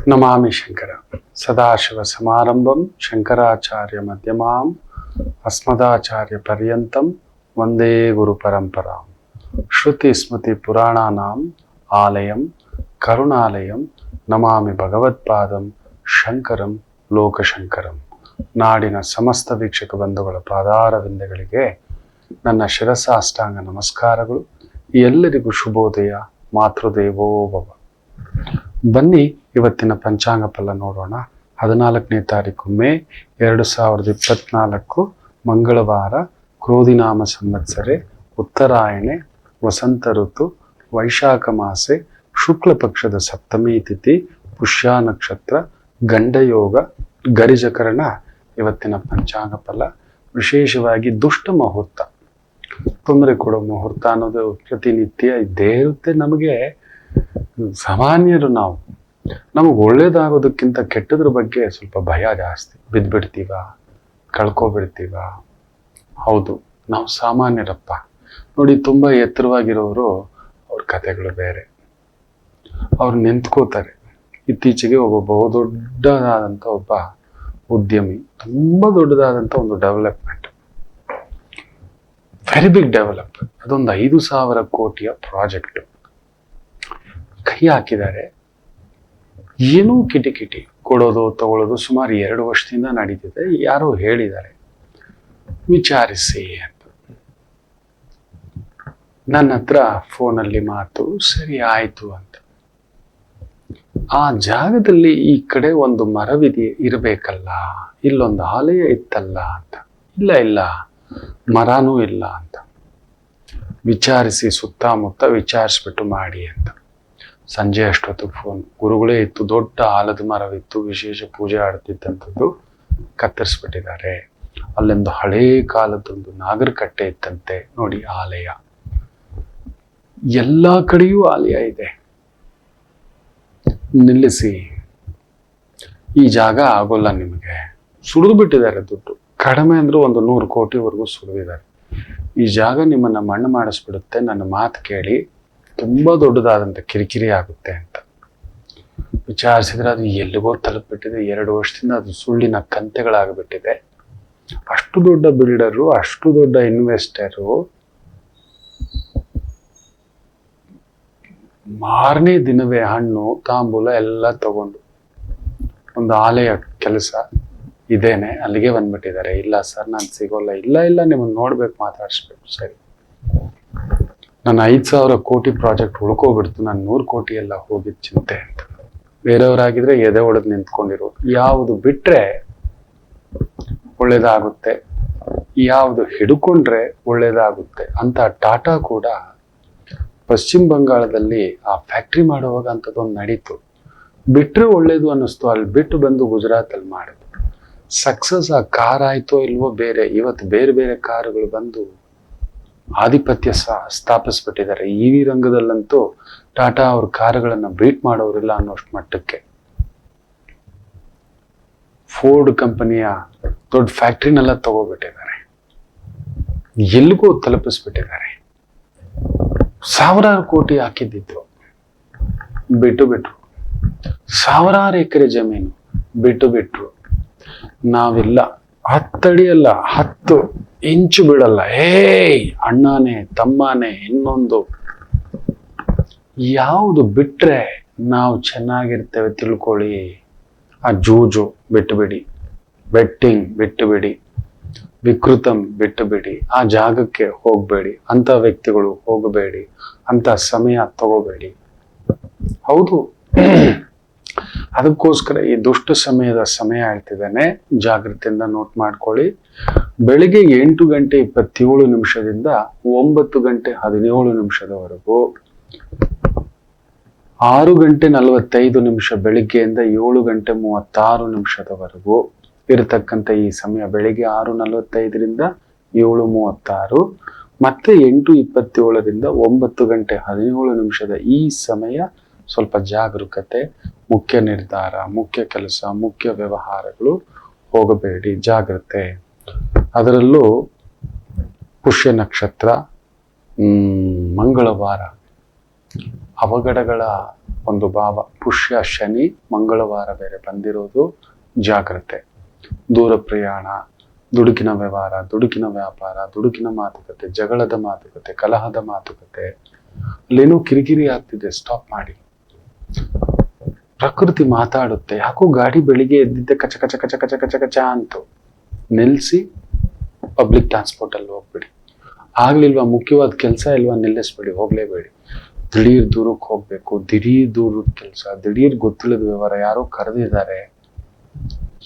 ನಮಾಮಿ ಶಂಕರ ಸದಾಶಿವ ಸಮಾರಂಭಂ ಶಂಕರಾಚಾರ್ಯ ಮಧ್ಯಮಾಂ ಅಸ್ಮದಾಚಾರ್ಯ ಪರ್ಯಂತಂ ವಂದೇ ಗುರು ಪರಂಪರಾಂ ಶ್ರುತಿ ಸ್ಮೃತಿ ಪುರಾಣಾನಾಂ ಆಲಯಂ ಕರುಣಾಲಯಂ ನಮಾಮಿ ಭಗವತ್ಪಾದಂ ಶಂಕರಂ ಲೋಕಶಂಕರಂ. ನಾಡಿನ ಸಮಸ್ತ ವೀಕ್ಷಕ ಬಂಧುಗಳ ಪಾದಾರವಿಂದಗಳಿಗೆ ನನ್ನ ಶಿರಸಾಷ್ಟಾಂಗ ನಮಸ್ಕಾರಗಳು. ಎಲ್ಲರಿಗೂ ಶುಭೋದಯ. ಮಾತೃದೇವೋ ಭವ. ಬನ್ನಿ ಇವತ್ತಿನ ಪಂಚಾಂಗ ಫಲ ನೋಡೋಣ. 14ನೇ ತಾರೀಕು ಮೇ 2024 ಮಂಗಳವಾರ, ಕ್ರೋಧಿನಾಮ ಸಂವತ್ಸರೆ, ಉತ್ತರಾಯಣೆ, ವಸಂತ ಋತು, ವೈಶಾಖ ಮಾಸೆ, ಶುಕ್ಲ ಪಕ್ಷದ ಸಪ್ತಮಿ ತಿಥಿ, ಪುಷ್ಯ ನಕ್ಷತ್ರ, ಗಂಡಯೋಗ, ಗರಿಜಕರಣ. ಇವತ್ತಿನ ಪಂಚಾಂಗ ಫಲ ವಿಶೇಷವಾಗಿ ದುಷ್ಟ ಮುಹೂರ್ತ, ತೊಂದರೆ ಕೊಡೋ ಮುಹೂರ್ತ ಅನ್ನೋದು ಪ್ರತಿನಿತ್ಯ ಇದ್ದೇ ಇರುತ್ತೆ. ನಮಗೆ ಸಾಮಾನ್ಯರು ನಮಗೆ ಒಳ್ಳೇದಾಗೋದಕ್ಕಿಂತ ಕೆಟ್ಟದ್ರ ಬಗ್ಗೆ ಸ್ವಲ್ಪ ಭಯ ಜಾಸ್ತಿ. ಬಿದ್ದುಬಿಡ್ತೀವ, ಕಳ್ಕೊಬಿಡ್ತೀವ. ಹೌದು, ನಾವು ಸಾಮಾನ್ಯರಪ್ಪ. ನೋಡಿ, ತುಂಬ ಎತ್ತರವಾಗಿರೋರು ಅವ್ರ ಕಥೆಗಳು ಬೇರೆ. ಅವ್ರು ನಿಂತ್ಕೋತಾರೆ. ಇತ್ತೀಚೆಗೆ ಒಬ್ಬ ಬಹುದೊಡ್ಡದಾದಂಥ ಒಬ್ಬ ಉದ್ಯಮಿ, ತುಂಬ ದೊಡ್ಡದಾದಂಥ ಒಂದು ಡೆವಲಪ್ಮೆಂಟ್, ವೆರಿ ಬಿಗ್ ಡೆವಲಪ್ಮೆಂಟ್, ಅದೊಂದು 5,000 ಕೋಟಿಯ ಪ್ರಾಜೆಕ್ಟ್ ಕೈ ಹಾಕಿದ್ದಾರೆ. ಏನೂ ಕಿಟಿಕಿಟಿ ಕೊಡೋದು ತಗೊಳ್ಳೋದು ಸುಮಾರು 2 ವರ್ಷದಿಂದ ನಡೀತಿದೆ. ಯಾರೋ ಹೇಳಿದ್ದಾರೆ ವಿಚಾರಿಸಿ ಅಂತ. ನನ್ನ ಹತ್ರ ಫೋನಲ್ಲಿ ಮಾತು, ಸರಿ ಆಯ್ತು ಅಂತ. ಆ ಜಾಗದಲ್ಲಿ ಈ ಕಡೆ ಒಂದು ಇರಬೇಕಲ್ಲ, ಇಲ್ಲೊಂದು ಆಲಯ ಇತ್ತಲ್ಲ ಅಂತ. ಇಲ್ಲ, ಮರನೂ ಇಲ್ಲ ಅಂತ. ವಿಚಾರಿಸಿ, ಸುತ್ತಮುತ್ತ ವಿಚಾರಿಸ್ಬಿಟ್ಟು ಮಾಡಿ ಅಂತ. ಸಂಜೆ ಅಷ್ಟೊತ್ತಿಗೆ ಫೋನ್, ಗುರುಗಳೇ ಇತ್ತು, ದೊಡ್ಡ ಆಲದ ಮರವಿತ್ತು, ವಿಶೇಷ ಪೂಜೆ ಆಡ್ತಿದ್ದಂಥದ್ದು ಕತ್ತರಿಸ್ಬಿಟ್ಟಿದ್ದಾರೆ. ಅಲ್ಲೊಂದು ಹಳೇ ಕಾಲದೊಂದು ನಾಗರಕಟ್ಟೆ ಇತ್ತಂತೆ. ನೋಡಿ, ಆಲಯ ಎಲ್ಲ ಕಡೆಯೂ ಆಲಯ ಇದೆ. ನಿಲ್ಲಿಸಿ, ಈ ಜಾಗ ಆಗೋಲ್ಲ ನಿಮಗೆ. ಸುಡಿದು ಬಿಟ್ಟಿದ್ದಾರೆ ದುಡ್ಡು. ಕಡಿಮೆ ಅಂದ್ರೂ ಒಂದು 100 ಕೋಟಿವರೆಗೂ ಸುಡಿದಿದ್ದಾರೆ. ಈ ಜಾಗ ನಿಮ್ಮನ್ನ ಮಣ್ಣು ಮಾಡಿಸ್ಬಿಡುತ್ತೆ. ನನ್ನ ಮಾತು ಕೇಳಿ, ತುಂಬಾ ದೊಡ್ಡದಾದಂಥ ಕಿರಿಕಿರಿ ಆಗುತ್ತೆ ಅಂತ ವಿಚಾರಿಸಿದ್ರೆ ಅದು ಎಲ್ಲಿಗೋ ತಲುಪಿಬಿಟ್ಟಿದೆ. 2 ವರ್ಷದಿಂದ ಅದು ಸುಳ್ಳಿನ ಕಂತೆಗಳಾಗ್ಬಿಟ್ಟಿದೆ. ಅಷ್ಟು ದೊಡ್ಡ ಬಿಲ್ಡರು, ಅಷ್ಟು ದೊಡ್ಡ ಇನ್ವೆಸ್ಟರು ಮಾರನೇ ದಿನವೇ ಹಣ್ಣು ತಾಂಬೂಲ ಎಲ್ಲ ತಗೊಂಡು ಒಂದು ಆಲಯ ಕೆಲಸ ಇದೇನೆ ಅಲ್ಲಿಗೆ ಬಂದ್ಬಿಟ್ಟಿದ್ದಾರೆ. ಇಲ್ಲ ಸರ್, ನಾನು ಸಿಗೋಲ್ಲ. ಇಲ್ಲ, ನಿಮ್ಮನ್ನು ನೋಡ್ಬೇಕು, ಮಾತಾಡಿಸ್ಬೇಕು. ಸರಿ, ನನ್ನ 5,000 ಕೋಟಿ ಪ್ರಾಜೆಕ್ಟ್ ಉಳ್ಕೋಬಿಡ್ತು, ನಾನು 100 ಕೋಟಿ ಎಲ್ಲ ಹೋಗಿದ್ದು ಚಿಂತೆ ಅಂತ. ಬೇರೆಯವರಾಗಿದ್ರೆ ಎದೆ ಹೊಡೆದು ನಿಂತ್ಕೊಂಡಿರೋ. ಯಾವುದು ಬಿಟ್ರೆ ಒಳ್ಳೇದಾಗುತ್ತೆ, ಯಾವುದು ಹಿಡ್ಕೊಂಡ್ರೆ ಒಳ್ಳೇದಾಗುತ್ತೆ ಅಂತ ಟಾಟಾ ಕೂಡ ಪಶ್ಚಿಮ ಬಂಗಾಳದಲ್ಲಿ ಆ ಫ್ಯಾಕ್ಟ್ರಿ ಮಾಡುವಾಗ ಅಂಥದ್ದೊಂದು ನಡೀತು. ಬಿಟ್ರೆ ಒಳ್ಳೇದು ಅನ್ನಿಸ್ತು. ಅಲ್ಲಿ ಬಿಟ್ಟು ಬಂದು ಗುಜರಾತಲ್ಲಿ ಮಾಡಿದ್ರು. ಸಕ್ಸಸ್. ಆ ಕಾರ್ ಆಯ್ತೋ ಇಲ್ವೋ ಬೇರೆ. ಇವತ್ತು ಬೇರೆ ಬೇರೆ ಕಾರುಗಳು ಬಂದು ಆಧಿಪತ್ಯ ಸ್ಥಾಪಿಸ್ಬಿಟ್ಟಿದ್ದಾರೆ. EV ರಂಗದಲ್ಲಂತೂ ಟಾಟಾ ಅವ್ರ ಕಾರುಗಳನ್ನು ಬೀಟ್ ಮಾಡೋರಿಲ್ಲ ಅನ್ನೋಷ್ಟು ಮಟ್ಟಕ್ಕೆ. ಫೋರ್ಡ್ ಕಂಪನಿಯ ದೊಡ್ಡ ಫ್ಯಾಕ್ಟ್ರಿನೆಲ್ಲ ತಗೋಬಿಟ್ಟಿದ್ದಾರೆ, ಎಲ್ಲಿಗೂ ತಲುಪಿಸ್ಬಿಟ್ಟಿದ್ದಾರೆ. 1,000 ಕೋಟಿ ಹಾಕಿದ್ದಿತ್ತು, ಬಿಟ್ರು. 1,000 ಎಕರೆ ಜಮೀನು ಬಿಟ್ರು. ನಾವಿಲ್ಲ, 10 ಅಡಿ ಅಲ್ಲ, 10 ಇಂಚು ಬಿಡಲ್ಲ. ಅಣ್ಣನೇ, ತಮ್ಮನೇ, ಇನ್ನೊಂದು ಯಾವುದು ಬಿಟ್ರೆ ನಾವು ಚೆನ್ನಾಗಿರ್ತೇವೆ ತಿಳ್ಕೊಳ್ಳಿ. ಆ ಜೂಜು ಬಿಟ್ಟುಬಿಡಿ, ಬೆಟ್ಟಿಂಗ್ ಬಿಟ್ಟುಬಿಡಿ, ವಿಕೃತಂ ಬಿಟ್ಟುಬಿಡಿ. ಆ ಜಾಗಕ್ಕೆ ಹೋಗಬೇಡಿ, ಅಂತ ವ್ಯಕ್ತಿಗಳು ಹೋಗಬೇಡಿ, ಅಂತ ಸಮಯ ತಗೋಬೇಡಿ. ಹೌದು, ಅದಕ್ಕೋಸ್ಕರ ಈ ದುಷ್ಟ ಸಮಯ ಹೇಳ್ತಿದ್ದೇನೆ. ಜಾಗೃತಿಯಿಂದ ನೋಟ್ ಮಾಡ್ಕೊಳ್ಳಿ. ಬೆಳಿಗ್ಗೆ 8 ಗಂಟೆ 27 ನಿಮಿಷದಿಂದ 9 ಗಂಟೆ 17 ನಿಮಿಷದವರೆಗೂ, 6 ಗಂಟೆ 45 ನಿಮಿಷ ಬೆಳಿಗ್ಗೆಯಿಂದ 7 ಗಂಟೆ 36 ನಿಮಿಷದವರೆಗೂ ಇರತಕ್ಕಂಥ ಈ ಸಮಯ, ಬೆಳಿಗ್ಗೆ 6:45ರಿಂದ 7:36, ಮತ್ತೆ 8:27ರಿಂದ 9 ಗಂಟೆ 17 ನಿಮಿಷದ ಈ ಸಮಯ ಸ್ವಲ್ಪ ಜಾಗರೂಕತೆ, ಮುಖ್ಯ ನಿರ್ಧಾರ, ಮುಖ್ಯ ಕೆಲಸ, ಮುಖ್ಯ ವ್ಯವಹಾರಗಳು ಹೋಗಬೇಡಿ, ಜಾಗ್ರತೆ. ಅದರಲ್ಲೂ ಪುಷ್ಯ ನಕ್ಷತ್ರ, ಮಂಗಳವಾರ, ಅವಘಡಗಳ ಒಂದು ಭಾವ. ಪುಷ್ಯ ಶನಿ ಮಂಗಳವಾರ ಬೇರೆ ಬಂದಿರೋದು, ಜಾಗ್ರತೆ. ದೂರ ಪ್ರಯಾಣ, ದುಡುಕಿನ ವ್ಯವಹಾರ, ದುಡುಕಿನ ವ್ಯಾಪಾರ, ದುಡುಕಿನ ಮಾತುಕತೆ, ಜಗಳದ ಮಾತುಕತೆ, ಕಲಹದ ಮಾತುಕತೆ, ಅಲ್ಲೇನೋ ಕಿರಿಕಿರಿ ಆಗ್ತಿದೆ, ಸ್ಟಾಪ್ ಮಾಡಿ. ಪ್ರಕೃತಿ ಮಾತಾಡುತ್ತೆ. ಯಾಕೋ ಗಾಡಿ ಬೆಳಿಗ್ಗೆ ಎದ್ದಿದ್ದೆ ಕಚ ಕಚ ಕಚ ಕಚ ಕಚ ಕಚ ಅಂತು, ನಿಲ್ಲಿಸಿ ಪಬ್ಲಿಕ್ ಟ್ರಾನ್ಸ್ಪೋರ್ಟ್ ಅಲ್ಲಿ ಹೋಗ್ಬಿಡಿ. ಆಗ್ಲಿಲ್ವಾ, ಮುಖ್ಯವಾದ ಕೆಲಸ ಇಲ್ವಾ, ನಿಲ್ಲಿಸ್ಬೇಡಿ, ಹೋಗ್ಲೇಬೇಡಿ. ದಿಢೀರ್ ದೂರಕ್ಕೆ ಹೋಗ್ಬೇಕು, ದಿಢೀರ್ ದೂರದ ಕೆಲಸ, ದಿಢೀರ್ ಗೊತ್ತಿಲ್ಲದ ವ್ಯವಹಾರ, ಯಾರೋ ಕರೆದಿದ್ದಾರೆ,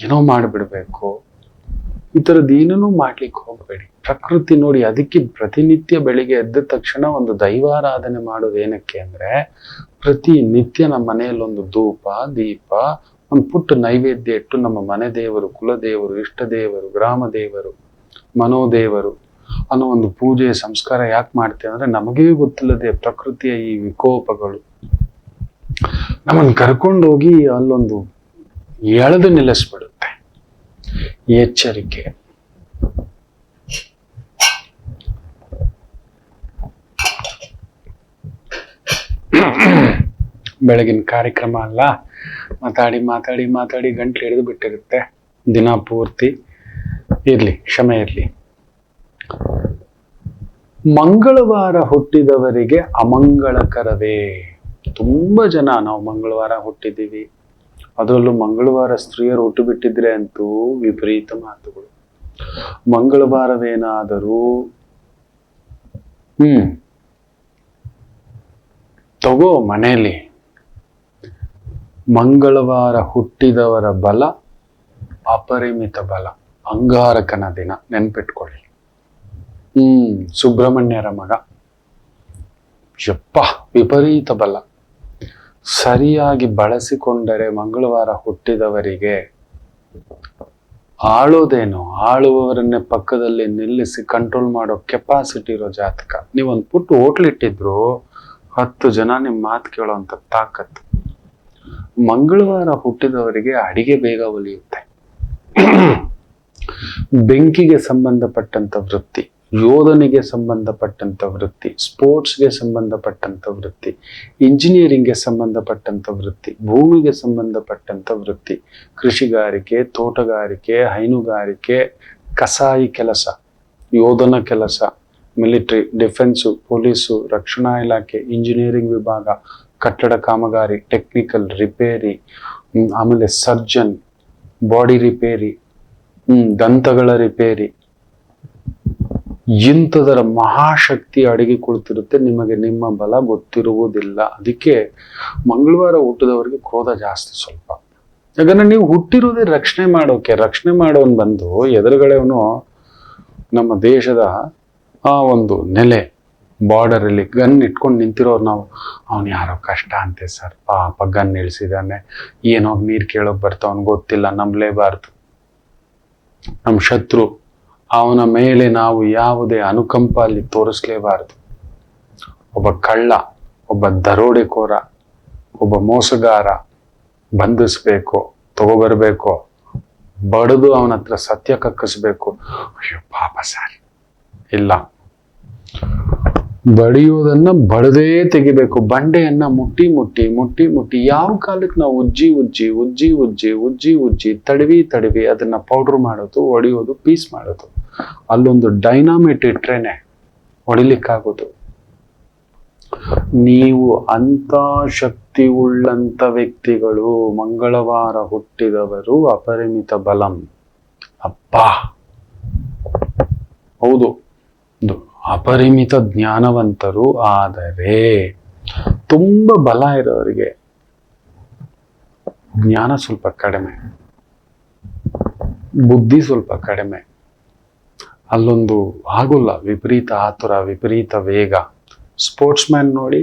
ಏನೋ ಮಾಡಿಬಿಡ್ಬೇಕು, ಈ ಥರದ್ದು ಏನೂ ಮಾಡ್ಲಿಕ್ಕೆ ಹೋಗ್ಬೇಡಿ. ಪ್ರಕೃತಿ ನೋಡಿ, ಅದಕ್ಕೆ ಪ್ರತಿನಿತ್ಯ ಬೆಳಿಗ್ಗೆ ಎದ್ದ ತಕ್ಷಣ ಒಂದು ದೈವಾರಾಧನೆ ಮಾಡೋದು ಏನಕ್ಕೆ ಅಂದ್ರೆ, ಪ್ರತಿನಿತ್ಯ ನಮ್ಮ ಮನೆಯಲ್ಲಿ ಒಂದು ಧೂಪ ದೀಪ, ಒಂದು ಪುಟ್ಟ ನೈವೇದ್ಯ ಇಟ್ಟು ನಮ್ಮ ಮನೆ ದೇವರು, ಕುಲದೇವರು, ಇಷ್ಟ ದೇವರು, ಗ್ರಾಮ ದೇವರು, ಮನೋದೇವರು ಅನ್ನೋ ಒಂದು ಪೂಜೆ ಸಂಸ್ಕಾರ ಯಾಕೆ ಮಾಡ್ತೇವೆ ಅಂದ್ರೆ, ನಮಗೇ ಗೊತ್ತಿಲ್ಲದೆ ಪ್ರಕೃತಿಯ ಈ ವಿಕೋಪಗಳು ನಮ್ಮನ್ನು ಕರ್ಕೊಂಡೋಗಿ ಅಲ್ಲೊಂದು ಎಳೆದು ನಿಲ್ಲಿಸ್ಬಿಡುತ್ತೆ. ಎಚ್ಚರಿಕೆ. ಬೆಳಗಿನ ಕಾರ್ಯಕ್ರಮ ಅಲ್ಲ, ಮಾತಾಡಿ ಮಾತಾಡಿ ಮಾತಾಡಿ ಗಂಟ್ಲು ಹಿಡಿದು ಬಿಟ್ಟಿರುತ್ತೆ ದಿನ ಪೂರ್ತಿ. ಇರ್ಲಿ, ಕ್ಷಮೆ ಇರ್ಲಿ. ಮಂಗಳವಾರ ಹುಟ್ಟಿದವರಿಗೆ ಅಮಂಗಳಕರವೇ. ತುಂಬಾ ಜನ ನಾವು ಮಂಗಳವಾರ ಹುಟ್ಟಿದ್ದೀವಿ, ಅದರಲ್ಲೂ ಮಂಗಳವಾರ ಸ್ತ್ರೀಯರು ಹುಟ್ಟು ಬಿಟ್ಟಿದ್ರೆ ಅಂತೂ ವಿಪರೀತ ಮಾತುಗಳು. ಮಂಗಳವಾರವೇನಾದರೂ ತಗೋ ಮನೆಯಲ್ಲಿ. ಮಂಗಳವಾರ ಹುಟ್ಟಿದವರ ಬಲ ಅಪರಿಮಿತ ಬಲ. ಅಂಗಾರಕನ ದಿನ, ನೆನ್ಪಿಟ್ಕೊಳ್ಳಿ. ಸುಬ್ರಹ್ಮಣ್ಯರ ಮಗ, ಯಪ್ಪ ವಿಪರೀತ ಬಲ. ಸರಿಯಾಗಿ ಬಳಸಿಕೊಂಡರೆ ಮಂಗಳವಾರ ಹುಟ್ಟಿದವರಿಗೆ ಆಳೋದೇನು, ಆಳುವವರನ್ನೇ ಪಕ್ಕದಲ್ಲಿ ನಿಲ್ಲಿಸಿ ಕಂಟ್ರೋಲ್ ಮಾಡೋ ಕೆಪಾಸಿಟಿ ಇರೋ ಜಾತಕ. ನೀವೊಂದು ಪುಟ್ಟ ಹೋಟ್ಲ್ ಇಟ್ಟಿದ್ರು 10 ಜನ ನಿಮ್ಮ ಮಾತು ಕೇಳೋಂಥ ತಾಕತ್ತು. ಮಂಗಳವಾರ ಹುಟ್ಟಿದವರಿಗೆ ಅಡಿಗೆ ಬೇಗ ಒಲಿಯುತ್ತೆ. ಬೆಂಕಿಗೆ ಸಂಬಂಧಪಟ್ಟಂತ ವೃತ್ತಿ, ಯೋಧನಿಗೆ ಸಂಬಂಧಪಟ್ಟಂತ ವೃತ್ತಿ, ಸ್ಪೋರ್ಟ್ಸ್ಗೆ ಸಂಬಂಧಪಟ್ಟಂತ ವೃತ್ತಿ, ಇಂಜಿನಿಯರಿಂಗ್ಗೆ ಸಂಬಂಧಪಟ್ಟಂತ ವೃತ್ತಿ, ಭೂಮಿಗೆ ಸಂಬಂಧಪಟ್ಟಂತ ವೃತ್ತಿ, ಕೃಷಿಗಾರಿಕೆ, ತೋಟಗಾರಿಕೆ, ಹೈನುಗಾರಿಕೆ, ಕಸಾಯಿ ಕೆಲಸ, ಯೋಧನ ಕೆಲಸ, ಮಿಲಿಟರಿ, ಡಿಫೆನ್ಸು, ಪೊಲೀಸು, ರಕ್ಷಣಾ ಇಲಾಖೆ, ಇಂಜಿನಿಯರಿಂಗ್ ವಿಭಾಗ, ಕಟ್ಟಡ ಕಾಮಗಾರಿ, ಟೆಕ್ನಿಕಲ್, ರಿಪೇರಿ, ಆಮೇಲೆ ಸರ್ಜನ್, ಬಾಡಿ ರಿಪೇರಿ, ದಂತಗಳ ರಿಪೇರಿ, ಇಂಥದರ ಮಹಾಶಕ್ತಿ ಅಡಗಿ ಕುಳಿತಿರುತ್ತೆ. ನಿಮಗೆ ನಿಮ್ಮ ಬಲ ಗೊತ್ತಿರುವುದಿಲ್ಲ. ಅದಕ್ಕೆ ಮಂಗಳವಾರ ಹುಟ್ಟಿದವರಿಗೆ ಕ್ರೋಧ ಜಾಸ್ತಿ ಸ್ವಲ್ಪ. ಯಾಕಂದ್ರೆ ನೀವು ಹುಟ್ಟಿರೋದೇ ರಕ್ಷಣೆ ಮಾಡೋಕೆ. ರಕ್ಷಣೆ ಮಾಡೋನ್ ಬಂದು ಎದುರುಗಡೆವನು ನಮ್ಮ ದೇಶದ ಆ ಒಂದು ನೆಲೆ, ಬಾರ್ಡರ್ ಅಲ್ಲಿ ಗನ್ ಇಟ್ಕೊಂಡು ನಿಂತಿರೋರು ನಾವು, ಅವನು ಯಾರೋ ಕಷ್ಟ ಅಂತೆ ಸರ್, ಪಾಪ ಗನ್ ಇಳಿಸಿದಾನೆ, ಏನೋ ನೀರು ಕೇಳೋಕ್ ಬರ್ತಾವನ್ ಗೊತ್ತಿಲ್ಲ, ನಂಬಲೇಬಾರ್ದು. ನಮ್ಮ ಶತ್ರು, ಅವನ ಮೇಲೆ ನಾವು ಯಾವುದೇ ಅನುಕಂಪ ಅಲ್ಲಿ ತೋರಿಸ್ಲೇಬಾರದು. ಒಬ್ಬ ಕಳ್ಳ, ಒಬ್ಬ ದರೋಡೆಕೋರ, ಒಬ್ಬ ಮೋಸಗಾರ ಬಂಧಿಸ್ಬೇಕು, ತಗೋಬರ್ಬೇಕು, ಬಡದು ಅವನ ಹತ್ರ ಸತ್ಯ ಕಕ್ಕಿಸ್ಬೇಕು. ಅಯ್ಯೋ ಪಾಪ ಸರ್, ಇಲ್ಲ, ಬಡಿಯೋದನ್ನ ಬಡದೇ ತೆಗಿಬೇಕು. ಬಂಡೆಯನ್ನ ಮುಟ್ಟಿ ಮುಟ್ಟಿ ಮುಟ್ಟಿ ಮುಟ್ಟಿ ಯಾವ ಕಾಲಕ್ಕೆ ನಾವು ಉಜ್ಜಿ ಉಜ್ಜಿ ಉಜ್ಜಿ ಉಜ್ಜಿ ಉಜ್ಜಿ ಉಜ್ಜಿ ತಡವಿ ತಡವಿ ಅದನ್ನ ಪೌಡರ್ ಮಾಡೋದು, ಒಡೆಯೋದು, ಪೀಸ್ ಮಾಡೋದು. ಅಲ್ಲೊಂದು ಡೈನಾಮಿಟ್ ಇಟ್ರೇನೆ ಹೊಡಿಲಿಕ್ಕಾಗೋದು. ನೀವು ಅಂತ ಶಕ್ತಿ ಉಳ್ಳಂತ ವ್ಯಕ್ತಿಗಳು, ಮಂಗಳವಾರ ಹುಟ್ಟಿದವರು ಅಪರಿಮಿತ ಬಲಂ. ಅಪ್ಪ ಹೌದು, ಅಪರಿಮಿತ ಜ್ಞಾನವಂತರು. ಆದರೆ ತುಂಬಾ ಬಲ ಇರೋರಿಗೆ ಜ್ಞಾನ ಸ್ವಲ್ಪ ಕಡಿಮೆ, ಬುದ್ಧಿ ಸ್ವಲ್ಪ ಕಡಿಮೆ. ಅಲ್ಲೊಂದು ಆಗೋಲ್ಲ, ವಿಪರೀತ ಆತುರ, ವಿಪರೀತ ವೇಗ. ಸ್ಪೋರ್ಟ್ಸ್ ಮ್ಯಾನ್ ನೋಡಿ,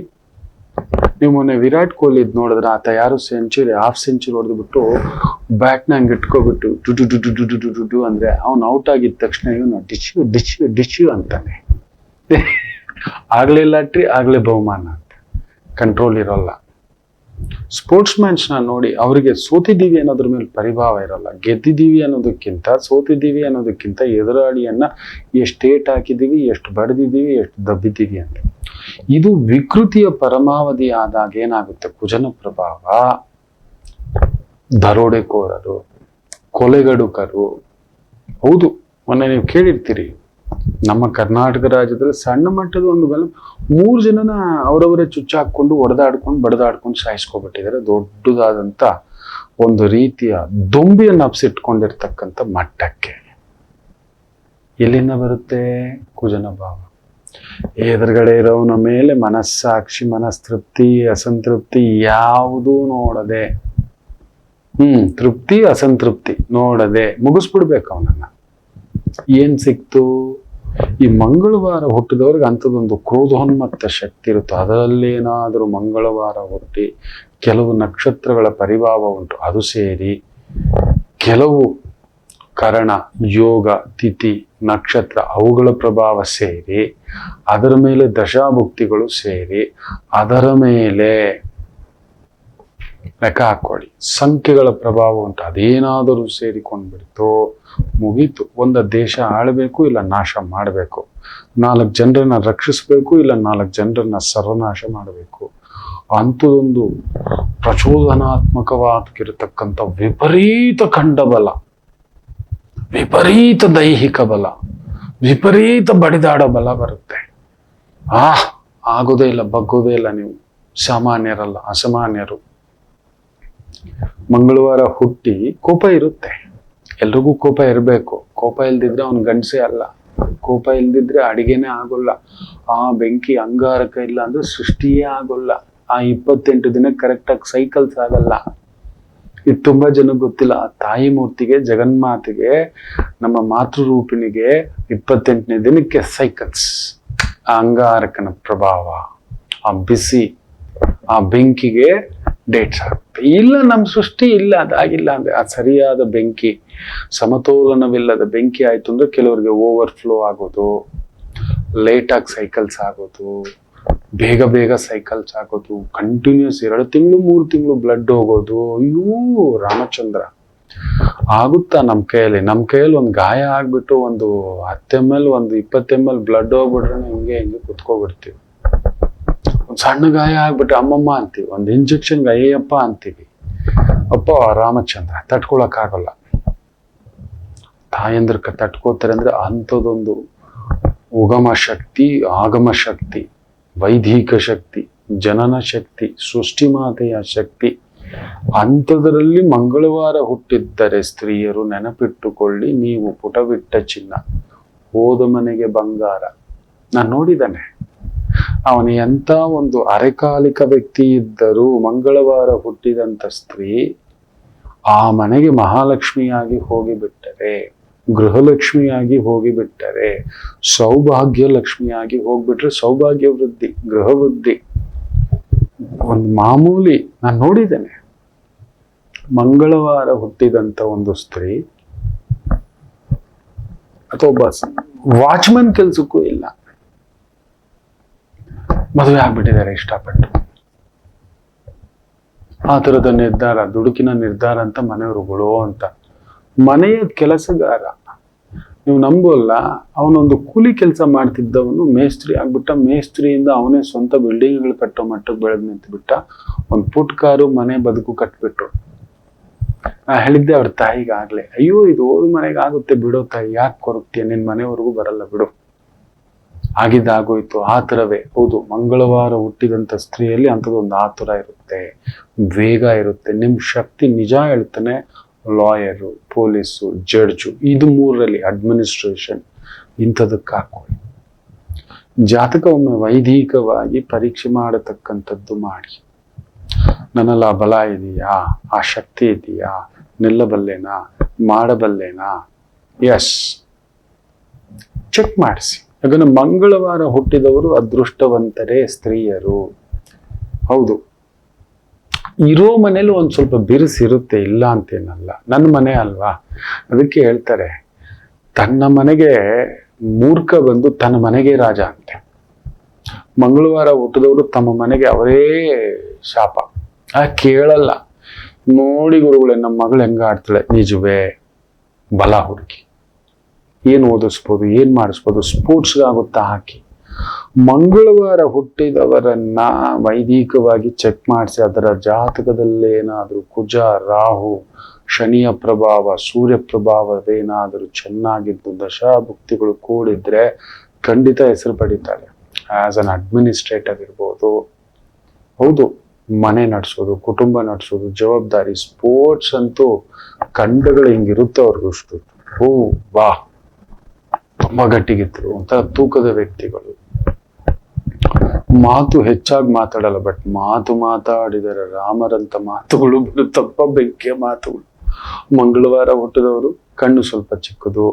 ನೀವು ಮೊನ್ನೆ ವಿರಾಟ್ ಕೊಹ್ಲಿ ನೋಡಿದ್ರೆ, ಆತ ಯಾರು ಸೆಂಚುರಿ, ಹಾಫ್ ಸೆಂಚುರಿ ಹೊಡೆದ್ಬಿಟ್ಟು ಬ್ಯಾಟ್ನ ಹಂಗೆ ಇಟ್ಕೊಬಿಟ್ಟು ಡು ಡು ಡು ಡು ಡು ಡು ಡು ಡು ಅಂದ್ರೆ ಅವ್ನು ಔಟ್ ಆಗಿದ ತಕ್ಷಣ ಇವನು ಡಿಶ್ಯೂ ಡಿಶ್ಯೂ ಡಿಶ್ಯೂ ಅಂತಾನೆ. ಆಗ್ಲೇ ಲಾಟ್ರಿ, ಆಗ್ಲೇ ಬಹುಮಾನ ಅಂತ. ಕಂಟ್ರೋಲ್ ಇರೋಲ್ಲ. ಸ್ಪೋರ್ಟ್ಸ್ ಮ್ಯಾನ್ಸ್ನ ನೋಡಿ, ಅವರಿಗೆ ಸೋತಿದ್ದೀವಿ ಅನ್ನೋದ್ರ ಮೇಲೆ ಪರಿಭಾವ ಇರೋಲ್ಲ. ಗೆದ್ದಿದ್ದೀವಿ ಅನ್ನೋದಕ್ಕಿಂತ, ಸೋತಿದ್ದೀವಿ ಅನ್ನೋದಕ್ಕಿಂತ ಎದುರಾಳಿಯನ್ನ ಎಷ್ಟು ಏಟ್ ಹಾಕಿದ್ದೀವಿ, ಎಷ್ಟು ಬಡ್ದಿದ್ದೀವಿ, ಎಷ್ಟು ದಬ್ಬಿದ್ದೀವಿ ಅಂತ. ಇದು ವಿಕೃತಿಯ ಪರಮಾವಧಿ ಆದಾಗ ಏನಾಗುತ್ತೆ? ಕುಜನ ಪ್ರಭಾವ ದರೋಡೆಕೋರರು, ಕೊಲೆಗಡುಕರು. ಹೌದು, ಮೊನ್ನೆ ನೀವು ಕೇಳಿರ್ತೀರಿ, ನಮ್ಮ ಕರ್ನಾಟಕ ರಾಜ್ಯದಲ್ಲಿ ಸಣ್ಣ ಮಟ್ಟದ ಒಂದು 3 ಜನನ ಅವರವರೇ ಚುಚ್ಚ ಹಾಕೊಂಡು ಹೊಡೆದಾಡ್ಕೊಂಡು ಬಡದಾಡ್ಕೊಂಡು ಸಾಯಿಸ್ಕೊಬಿಟ್ಟಿದ್ದಾರೆ. ದೊಡ್ಡದಾದಂತ ಒಂದು ರೀತಿಯ ದೊಂಬಿಯನ್ನು ಅಪ್ಸಿಟ್ಕೊಂಡಿರ್ತಕ್ಕಂಥ ಮಟ್ಟಕ್ಕೆ. ಎಲ್ಲಿಂದ ಬರುತ್ತೆ? ಕುಜನ ಭಾವ. ಎದುರುಗಡೆ ಇರೋವನ ಮೇಲೆ ಮನಸ್ಸಾಕ್ಷಿ, ಮನಸ್ತೃಪ್ತಿ, ಅಸಂತೃಪ್ತಿ ಯಾವುದೂ ನೋಡದೆ, ತೃಪ್ತಿ ಅಸಂತೃಪ್ತಿ ನೋಡದೆ ಮುಗಿಸ್ಬಿಡ್ಬೇಕು ಅವನನ್ನ. ಏನ್ ಸಿಕ್ತು? ಈ ಮಂಗಳವಾರ ಹುಟ್ಟಿದವ್ರಿಗೆ ಅಂಥದ್ದೊಂದು ಕ್ರೋಧೋನ್ಮತ್ತ ಶಕ್ತಿ ಇರುತ್ತೆ. ಅದರಲ್ಲೇನಾದರೂ ಮಂಗಳವಾರ ಹುಟ್ಟಿ ಕೆಲವು ನಕ್ಷತ್ರಗಳ ಪರಿಭಾವ ಉಂಟು, ಅದು ಸೇರಿ ಕೆಲವು ಕರಣ, ಯೋಗ, ತಿಥಿ, ನಕ್ಷತ್ರ ಅವುಗಳ ಪ್ರಭಾವ ಸೇರಿ, ಅದರ ಮೇಲೆ ದಶಾಭುಕ್ತಿಗಳು ಸೇರಿ, ಅದರ ಮೇಲೆ ಲೆಕ್ಕ ಹಾಕೊಳ್ಳಿ ಸಂಖ್ಯೆಗಳ ಪ್ರಭಾವ ಉಂಟು, ಅದೇನಾದರೂ ಸೇರಿಕೊಂಡ್ಬಿಡ್ತು, ಮುಗೀತು. ಒಂದು ದೇಶ ಆಳಬೇಕು, ಇಲ್ಲ ನಾಶ ಮಾಡಬೇಕು. 4 ಜನರನ್ನ ರಕ್ಷಿಸಬೇಕು, ಇಲ್ಲ 4 ಜನರನ್ನ ಸರ್ವನಾಶ ಮಾಡಬೇಕು. ಅಂಥದೊಂದು ಪ್ರಚೋದನಾತ್ಮಕವಾಗಿರತಕ್ಕಂಥ ವಿಪರೀತ ಖಂಡಬಲ, ವಿಪರೀತ ದೈಹಿಕ ಬಲ, ವಿಪರೀತ ಬಡಿದಾಡ ಬಲ ಬರುತ್ತೆ. ಆಗೋದೇ ಇಲ್ಲ, ಬಗ್ಗೋದೇ ಇಲ್ಲ. ನೀವು ಸಾಮಾನ್ಯರಲ್ಲ, ಅಸಾಮಾನ್ಯರು. ಮಂಗಳವಾರ ಹುಟ್ಟಿ ಕೋಪ ಇರುತ್ತೆ, ಎಲ್ರಿಗೂ ಕೋಪ ಇರಬೇಕು. ಕೋಪ ಇಲ್ದಿದ್ರೆ ಅವನ್ ಗಂಡಸೇ ಅಲ್ಲ. ಕೋಪ ಇಲ್ದಿದ್ರೆ ಅಡಿಗೆನೇ ಆಗೋಲ್ಲ. ಆ ಬೆಂಕಿ ಅಂಗಾರಕ ಇಲ್ಲ ಅಂದ್ರೆ ಸೃಷ್ಟಿಯೇ ಆಗೋಲ್ಲ. ಆ 28 ದಿನ ಕರೆಕ್ಟಾಗಿ ಸೈಕಲ್ಸ್ ಆಗಲ್ಲ. ಇದು ತುಂಬಾ ಜನಕ್ಕೆ ಗೊತ್ತಿಲ್ಲ. ಆ ತಾಯಿ ಮೂರ್ತಿಗೆ, ಜಗನ್ಮಾತೆಗೆ, ನಮ್ಮ ಮಾತೃರೂಪಿಣಿಗೆ 28ನೇ ದಿನಕ್ಕೆ ಸೈಕಲ್ಸ್. ಆ ಅಂಗಾರಕನ ಪ್ರಭಾವ, ಆ ಬಿಸಿ, ಆ ಬೆಂಕಿಗೆ ಡೇಟ್ಸ್ ಆಗುತ್ತೆ. ಇಲ್ಲ, ನಮ್ಮ ಸೃಷ್ಟಿ ಇಲ್ಲ, ಅದಾಗಿಲ್ಲ ಅಂದ್ರೆ ಆ ಸರಿಯಾದ ಬೆಂಕಿ, ಸಮತೋಲನವಿಲ್ಲದ ಬೆಂಕಿ ಆಯ್ತು ಅಂದ್ರೆ ಕೆಲವರಿಗೆ ಓವರ್ಫ್ಲೋ ಆಗೋದು, ಲೇಟಾಗಿ ಸೈಕಲ್ಸ್ ಆಗೋದು, ಬೇಗ ಬೇಗ ಸೈಕಲ್ಸ್ ಆಗೋದು, ಕಂಟಿನ್ಯೂಸ್ 2 ತಿಂಗಳು 3 ತಿಂಗಳು ಬ್ಲಡ್ ಹೋಗೋದು. ಅಯ್ಯೋ ರಾಮಚಂದ್ರ, ಆಗುತ್ತಾ ನಮ್ಮ ಕೈಯಲ್ಲಿ ಒಂದು ಗಾಯ ಆಗ್ಬಿಟ್ಟು ಒಂದು 10 ml, ಒಂದು 20 ml ಬ್ಲಡ್ ಹೋಗ್ಬಿಟ್ರೆ ಹಿಂಗೆ ಕುತ್ಕೋಬಿಡ್ತೀವಿ. ಒಂದು ಸಣ್ಣ ಗಾಯ ಆಗ್ಬಿಟ್ರೆ ಅಮ್ಮಮ್ಮ ಅಂತೀವಿ, ಒಂದು ಇಂಜೆಕ್ಷನ್ಗೆ ಅಯ್ಯಪ್ಪ ಅಂತೀವಿ. ಅಪ್ಪ ರಾಮಚಂದ್ರ ತಟ್ಕೊಳಕ್ಕಾಗಲ್ಲ. ತಾಯಂದ್ರಕ್ಕೆ ತಟ್ಕೋತಾರೆ ಅಂದ್ರೆ ಅಂಥದ್ದೊಂದು ಉಗಮ ಶಕ್ತಿ, ಆಗಮ ಶಕ್ತಿ, ವೈದಿಕ ಶಕ್ತಿ, ಜನನ ಶಕ್ತಿ, ಸೃಷ್ಟಿ ಮಾತೆಯ ಶಕ್ತಿ. ಅಂಥದ್ರಲ್ಲಿ ಮಂಗಳವಾರ ಹುಟ್ಟಿದ್ದರೆ ಸ್ತ್ರೀಯರು ನೆನಪಿಟ್ಟುಕೊಳ್ಳಿ, ನೀವು ಪುಟವಿಟ್ಟ ಚಿನ್ನ, ಹೋದ ಮನೆಗೆ ಬಂಗಾರ. ನಾನು ನೋಡಿದ್ದಾನೆ. ಅವನು ಎಂಥ ಒಂದು ಅರೆಕಾಲಿಕ ವ್ಯಕ್ತಿ ಇದ್ದರೂ ಮಂಗಳವಾರ ಹುಟ್ಟಿದಂಥ ಸ್ತ್ರೀ ಆ ಮನೆಗೆ ಮಹಾಲಕ್ಷ್ಮಿಯಾಗಿ ಹೋಗಿಬಿಟ್ಟರೆ, ಗೃಹಲಕ್ಷ್ಮಿಯಾಗಿ ಹೋಗಿಬಿಟ್ಟರೆ, ಸೌಭಾಗ್ಯ ಲಕ್ಷ್ಮಿಯಾಗಿ ಹೋಗ್ಬಿಟ್ರೆ ಸೌಭಾಗ್ಯ ವೃದ್ಧಿ, ಗೃಹ ವೃದ್ಧಿ. ಒಂದು ಮಾಮೂಲಿ ನಾನು ನೋಡಿದ್ದೇನೆ. ಮಂಗಳವಾರ ಹುಟ್ಟಿದಂತ ಒಂದು ಸ್ತ್ರೀ ಅಥವಾ ಒಬ್ಬ ವಾಚ್ಮನ್ ಕೆಲ್ಸಕ್ಕೂ ಇಲ್ಲ, ಮದುವೆ ಆಗ್ಬಿಟ್ಟಿದ್ದಾರೆ ಇಷ್ಟಪಟ್ಟು. ಆ ತರದ ನಿರ್ಧಾರ, ದುಡುಕಿನ ನಿರ್ಧಾರ ಅಂತ ಮನೆಯವರುಗಳು ಅಂತ. ಮನೆಯ ಕೆಲಸಗಾರ, ನೀವು ನಂಬೋಲ್ಲ, ಅವನೊಂದು ಕೂಲಿ ಕೆಲಸ ಮಾಡ್ತಿದ್ದವನು ಮೇಸ್ತ್ರಿ ಆಗ್ಬಿಟ್ಟ. ಮೇಸ್ತ್ರಿಯಿಂದ ಅವನೇ ಸ್ವಂತ ಬಿಲ್ಡಿಂಗ್ಗಳು ಕಟ್ಟೋ ಮಟ್ಟಕ್ಕೆ ಬೆಳೆದು ನಿಂತುಬಿಟ್ಟ. ಒಂದು ಪುಟ್ ಕಾರು, ಮನೆ, ಬದುಕು ಕಟ್ಬಿಟ್ರು. ನಾ ಹೇಳಿದ್ದೆ ಅವ್ರ ತಾಯಿಗಾಗ್ಲೆ, ಅಯ್ಯೋ ಇದು ಹೋದ ಮನೆಗೆ ಆಗುತ್ತೆ ಬಿಡೋ ತಾಯಿ, ಯಾಕೆ ಕೊರಗ್ತೀಯ, ನಿನ್ ಮನೆವರೆಗೂ ಬರಲ್ಲ ಬಿಡು. ಆಗಿದ್ದಾಗೋಯ್ತು. ಆ ಥರವೇ ಹೌದು, ಮಂಗಳವಾರ ಹುಟ್ಟಿದಂಥ ಸ್ತ್ರೀಯಲ್ಲಿ ಅಂಥದ್ದೊಂದು ಆತುರ ಇರುತ್ತೆ, ವೇಗ ಇರುತ್ತೆ. ನಿಮ್ ಶಕ್ತಿ ನಿಜ ಹೇಳ್ತಾನೆ. ಲಾಯರು, ಪೊಲೀಸು, ಜಡ್ಜು, ಇದು 3ರಲ್ಲಿ ಅಡ್ಮಿನಿಸ್ಟ್ರೇಷನ್, ಇಂಥದಕ್ಕೆ ಹಾಕೊಳ್ಳಿ. ಜಾತಕ ಒಮ್ಮೆ ವೈದಿಕವಾಗಿ ಪರೀಕ್ಷೆ ಮಾಡತಕ್ಕಂಥದ್ದು ಮಾಡಿ. ನನ್ನಲ್ಲಿ ಆ ಬಲ ಇದೆಯಾ, ಆ ಶಕ್ತಿ ಇದೆಯಾ, ನಿಲ್ಲಬಲ್ಲೇನಾ, ಮಾಡಬಲ್ಲೇನಾ, ಎಸ್ ಚೆಕ್ ಮಾಡಿಸಿ. ಯಾಕಂದ್ರೆ ಮಂಗಳವಾರ ಹುಟ್ಟಿದವರು ಅದೃಷ್ಟವಂತರೇ ಸ್ತ್ರೀಯರು. ಹೌದು, ಇರೋ ಮನೇಲಿ ಒಂದ್ ಸ್ವಲ್ಪ ಬಿರುಸಿರುತ್ತೆ, ಇಲ್ಲ ಅಂತೇನಲ್ಲ. ನನ್ನ ಮನೆ ಅಲ್ವಾ, ಅದಕ್ಕೆ ಹೇಳ್ತಾರೆ ತನ್ನ ಮನೆಗೆ ಮೂರ್ಖ ಬಂದು ತನ್ನ ಮನೆಗೆ ರಾಜ ಅಂತೆ. ಮಂಗಳವಾರ ಹುಟ್ಟಿದವರು ತಮ್ಮ ಮನೆಗೆ ಅವರೇ ಶಾಪ. ಕೇಳಲ್ಲ. ನೋಡಿ ಗುರುಗಳೇ, ನಮ್ಮ ಮಗಳು ಹೆಂಗ ಆಡ್ತಾಳೆ, ನಿಜವೇ ಬಲ ಹುಡುಕಿ ಏನ್ ಓದಿಸ್ಬೋದು, ಏನ್ ಮಾಡಿಸ್ಬೋದು, ಸ್ಪೋರ್ಟ್ಸ್ಗಾಗುತ್ತಾ ಹಾಕಿ. ಮಂಗಳವಾರ ಹುಟ್ಟಿದವರನ್ನ ವೈದಿಕವಾಗಿ ಚೆಕ್ ಮಾಡಿಸಿ ಅದರ ಜಾತಕದಲ್ಲಿ ಏನಾದರೂ ಕುಜ, ರಾಹು, ಶನಿಯ ಪ್ರಭಾವ, ಸೂರ್ಯ ಪ್ರಭಾವವೇನಾದರೂ ಚೆನ್ನಾಗಿದ್ದು ದಶಾಭುಕ್ತಿಗಳು ಕೂಡಿದ್ರೆ ಖಂಡಿತ ಹೆಸರು ಪಡಿತಾರೆ. ಆಸ್ ಅನ್ ಅಡ್ಮಿನಿಸ್ಟ್ರೇಟರ್ ಇರ್ಬೋದು. ಹೌದು, ಮನೆ ನಡೆಸೋದು, ಕುಟುಂಬ ನಡೆಸೋದು, ಜವಾಬ್ದಾರಿ, ಸ್ಪೋರ್ಟ್ಸ್ ಅಂತೂ ಖಂಡಗಳು ಹಿಂಗಿರುತ್ತೆ ಅವ್ರಿಗಷ್ಟು. ಓ ವಾ, ತುಂಬಾ ಗಟ್ಟಿಗಿದ್ರು, ಒಂಥರ ತೂಕದ ವ್ಯಕ್ತಿಗಳು. ಮಾತು ಹೆಚ್ಚಾಗಿ ಮಾತಾಡಲ್ಲ, ಬಟ್ ಮಾತಾಡಿದರೆ ರಾಮರಂತ ಮಾತುಗಳು ಬರುತ್ತಪ್ಪ, ಬೆಂಕಿಯ ಮಾತುಗಳು. ಮಂಗಳವಾರ ಹುಟ್ಟಿದವರು ಕಣ್ಣು ಸ್ವಲ್ಪ ಚಿಕ್ಕದು,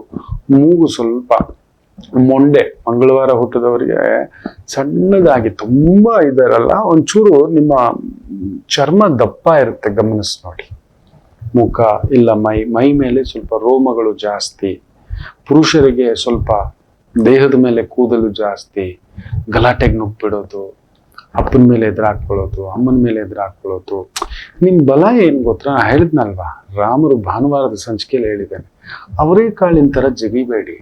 ಮೂಗು ಸ್ವಲ್ಪ ಮೊಂಡೆ. ಮಂಗಳವಾರ ಹುಟ್ಟಿದವರಿಗೆ ಸಣ್ಣದಾಗಿ ತುಂಬಾ ಇದಾರಲ್ಲ, ಒಂಚೂರು ನಿಮ್ಮ ಚರ್ಮ ದಪ್ಪ ಇರುತ್ತೆ, ಗಮನಿಸಿ ನೋಡಿ. ಮುಖ ಇಲ್ಲ ಮೈ ಮೇಲೆ ಸ್ವಲ್ಪ ರೋಮಗಳು ಜಾಸ್ತಿ. ಪುರುಷರಿಗೆ ಸ್ವಲ್ಪ ದೇಹದ ಮೇಲೆ ಕೂದಲು ಜಾಸ್ತಿ, ಗಲಾಟೆಗೆ ನುಗ್ಬಿಡೋದು, ಅಪ್ಪನ ಮೇಲೆ ಎದುರಾಕ್ಕೊಳ್ಳೋದು, ಅಮ್ಮನ ಮೇಲೆ ಎದುರಾಕ್ಕೊಳ್ಳೋದು. ನಿಮ್ ಬಲ ಏನ್ ಗೊತ್ತಾ? ನಾ ಹೇಳಿದ್ನಲ್ವಾ, ರಾಮರು ಭಾನುವಾರದ ಸಂಚಿಕೆಯಲ್ಲಿ ಹೇಳಿದ್ದೇನೆ, ಅವರೇ ಕಾಳಿನ ತರ ಜಗಿಬೇಡಿ.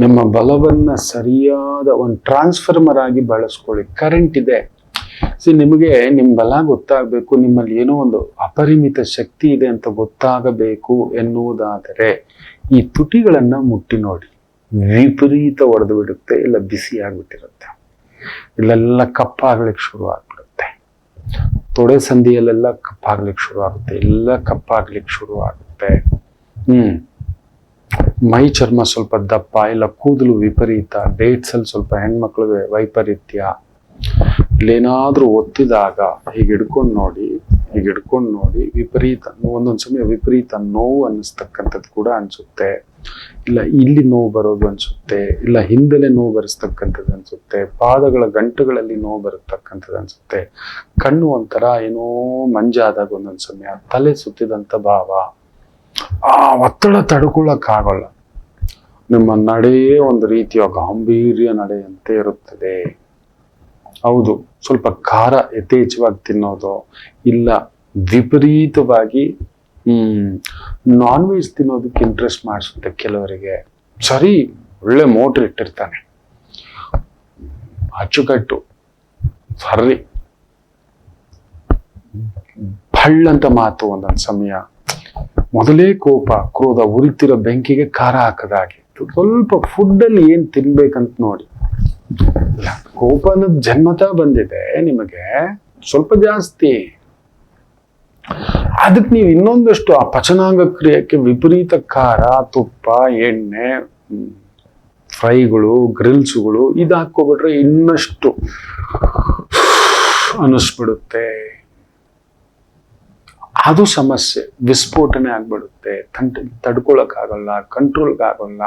ನಿಮ್ಮ ಬಲವನ್ನ ಸರಿಯಾದ ಒಂದು ಟ್ರಾನ್ಸ್ಫಾರ್ಮರ್ ಆಗಿ ಬಳಸ್ಕೊಳ್ಳಿ. ಕರೆಂಟ್ ಇದೆ, ನಿಮಗೆ ನಿಮ್ ಬಲ ಗೊತ್ತಾಗಬೇಕು, ನಿಮ್ಮಲ್ಲಿ ಏನೋ ಒಂದು ಅಪರಿಮಿತ ಶಕ್ತಿ ಇದೆ ಅಂತ ಗೊತ್ತಾಗಬೇಕು ಎನ್ನುವುದಾದರೆ ಈ ತುಟಿಗಳನ್ನ ಮುಟ್ಟಿ ನೋಡಿ. ವಿಪರೀತ ಒಡೆದು ಬಿಡುತ್ತೆ, ಇಲ್ಲ ಬಿಸಿ ಆಗ್ಬಿಟ್ಟಿರುತ್ತೆ, ಇಲ್ಲೆಲ್ಲ ಕಪ್ಪಾಗ್ಲಿಕ್ಕೆ ಶುರು ಆಗ್ಬಿಡುತ್ತೆ. ತೊಡೆ ಸಂಧಿಯಲ್ಲೆಲ್ಲ ಕಪ್ಪಾಗ್ಲಿಕ್ಕೆ ಶುರು ಆಗುತ್ತೆ, ಎಲ್ಲ ಕಪ್ಪಾಗ್ಲಿಕ್ಕೆ ಶುರು ಆಗುತ್ತೆ. ಮೈ ಚರ್ಮ ಸ್ವಲ್ಪ ದಪ್ಪ, ಇಲ್ಲ ಕೂದಲು ವಿಪರೀತ, ಡೇಟ್ಸ್ ಅಲ್ಲಿ ಸ್ವಲ್ಪ ಹೆಣ್ಮಕ್ಳಿಗೆ ವೈಪರೀತ್ಯ. ಇಲ್ಲೇನಾದ್ರೂ ಒತ್ತಿದಾಗ ಹೀಗೆ ಹಿಡ್ಕೊಂಡು ನೋಡಿ, ವಿಪರೀತ ಒಂದೊಂದ್ ಸಮಯ ವಿಪರೀತ ನೋವು ಅನ್ನಿಸ್ತಕ್ಕಂಥದ್ದು ಕೂಡ ಅನ್ಸುತ್ತೆ. ಇಲ್ಲ ಇಲ್ಲಿ ನೋವು ಬರೋದು ಅನ್ಸುತ್ತೆ, ಇಲ್ಲ ಹಿಂದೆಲೆ ನೋವು ಬರೆಸ್ತಕ್ಕಂಥದ್ದು ಅನ್ಸುತ್ತೆ, ಪಾದಗಳ ಗಂಟುಗಳಲ್ಲಿ ನೋವು ಬರತಕ್ಕಂಥದ್ದು ಅನ್ಸುತ್ತೆ. ಕಣ್ಣು ಒಂಥರ ಏನೋ ಮಂಜಾದಾಗ ಒಂದೊಂದ್ ಸಮಯ, ತಲೆ ಸುತ್ತಿದಂತ ಭಾವ. ಆ ಒತ್ತಡ ತಡ್ಕೊಳ್ಳಕ್ಕಾಗಲ್ಲ. ನಿಮ್ಮ ನಡೆಯೇ ಒಂದು ರೀತಿಯ ಗಾಂಭೀರ್ಯ ನಡೆಯಂತೆ ಇರುತ್ತದೆ. ಹೌದು, ಸ್ವಲ್ಪ ಖಾರ ಯಥೇಚ್ಛವಾಗಿ ತಿನ್ನೋದು, ಇಲ್ಲ ವಿಪರೀತವಾಗಿ ನಾನ್ ವೆಜ್ ತಿನ್ನೋದಕ್ಕೆ ಇಂಟ್ರೆಸ್ಟ್ ಮಾಡಿಸುತ್ತೆ ಕೆಲವರಿಗೆ. ಸರಿ, ಒಳ್ಳೆ ಮೋಟ್ರ್ ಇಟ್ಟಿರ್ತಾನೆ, ಅಚ್ಚುಕಟ್ಟು ಸರಿ ಭಳ್ಳಂತ ಮಾತು. ಒಂದೊಂದು ಸಮಯ ಮೊದಲೇ ಕೋಪ, ಕ್ರೋಧ, ಉರಿತಿರೋ ಬೆಂಕಿಗೆ ಖಾರ ಹಾಕದಾಗೆ. ಸ್ವಲ್ಪ ಫುಡ್ ಅಲ್ಲಿ ಏನ್ ತಿನ್ಬೇಕಂತ ನೋಡಿ. ಕೋಪ ಅನ್ನೋದು ಜನ್ಮತ ಬಂದಿದೆ ನಿಮಗೆ, ಸ್ವಲ್ಪ ಜಾಸ್ತಿ. ಅದಕ್ಕೆ ನೀವು ಇನ್ನೊಂದಷ್ಟು ಆ ಪಚನಾಂಗ ಕ್ರಿಯೆಗೆ ವಿಪರೀತ ಖಾರ, ತುಪ್ಪ, ಎಣ್ಣೆ, ಫ್ರೈಗಳು, ಗ್ರಿಲ್ಸ್ಗಳು ಇದು ಹಾಕೋಬಿಟ್ರೆ ಇನ್ನಷ್ಟು ಅನಿಸ್ಬಿಡುತ್ತೆ. ಅದು ಸಮಸ್ಯೆ, ವಿಸ್ಫೋಟನೆ ಆಗ್ಬಿಡುತ್ತೆ, ತಡ್ಕೊಳಕ್ಕಾಗಲ್ಲ, ಕಂಟ್ರೋಲ್ಗಾಗಲ್ಲ.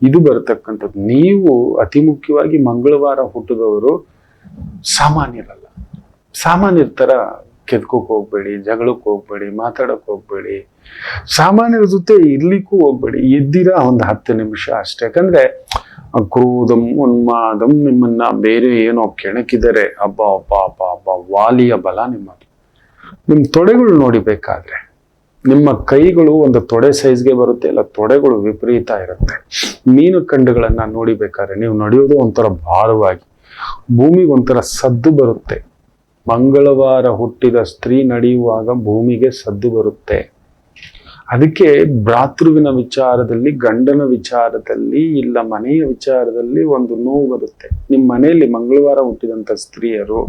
ಇದು ಬರತಕ್ಕಂಥದ್ದು. ನೀವು ಅತಿ ಮುಖ್ಯವಾಗಿ ಮಂಗಳವಾರ ಹುಟ್ಟಿದವರು ಸಾಮಾನ್ಯರಲ್ಲ. ಸಾಮಾನ್ಯರ ತರ ಕೆದ್ಕೋಕ್ ಹೋಗ್ಬೇಡಿ, ಜಗಳಕ್ಕೆ ಹೋಗ್ಬೇಡಿ, ಮಾತಾಡಕ್ ಹೋಗ್ಬೇಡಿ, ಸಾಮಾನ್ಯರ ಜೊತೆ ಇರ್ಲಿಕ್ಕೂ ಹೋಗ್ಬೇಡಿ. ಎದ್ದಿರ ಒಂದು 10 ನಿಮಿಷ ಅಷ್ಟೇ. ಯಾಕಂದ್ರೆ ಕ್ರೋಧಂ, ಉನ್ಮಾದಂ ನಿಮ್ಮನ್ನ ಬೇರೆ ಏನೋ ಕೆಣಕಿದರೆ ಅಬ್ಬ ವಾಲಿಯ ಬಲ ನಿಮ್ಮದು. ನಿಮ್ ತೊಡೆಗಳು ನೋಡಿಬೇಕಾದ್ರೆ ನಿಮ್ಮ ಕೈಗಳು ಒಂದು ತೊಡೆ ಸೈಜ್ಗೆ ಬರುತ್ತೆ, ಇಲ್ಲ ತೊಡೆಗಳು ವಿಪರೀತ ಇರುತ್ತೆ. ಮೀನು ಕಂಡುಗಳನ್ನ ನೋಡಿಬೇಕಾದ್ರೆ ನೀವು ನಡೆಯೋದು ಒಂಥರ ಭಾರವಾಗಿ, ಭೂಮಿಗೆ ಒಂಥರ ಸದ್ದು ಬರುತ್ತೆ. ಮಂಗಳವಾರ ಹುಟ್ಟಿದ ಸ್ತ್ರೀ ನಡೆಯುವಾಗ ಭೂಮಿಗೆ ಸದ್ದು ಬರುತ್ತೆ. ಅದಕ್ಕೆ ಭ್ರಾತೃವಿನ ವಿಚಾರದಲ್ಲಿ, ಗಂಡನ ವಿಚಾರದಲ್ಲಿ, ಇಲ್ಲ ಮನೆಯ ವಿಚಾರದಲ್ಲಿ ಒಂದು ನೋವು ಬರುತ್ತೆ. ನಿಮ್ಮ ಮನೆಯಲ್ಲಿ ಮಂಗಳವಾರ ಹುಟ್ಟಿದಂತ ಸ್ತ್ರೀಯರು,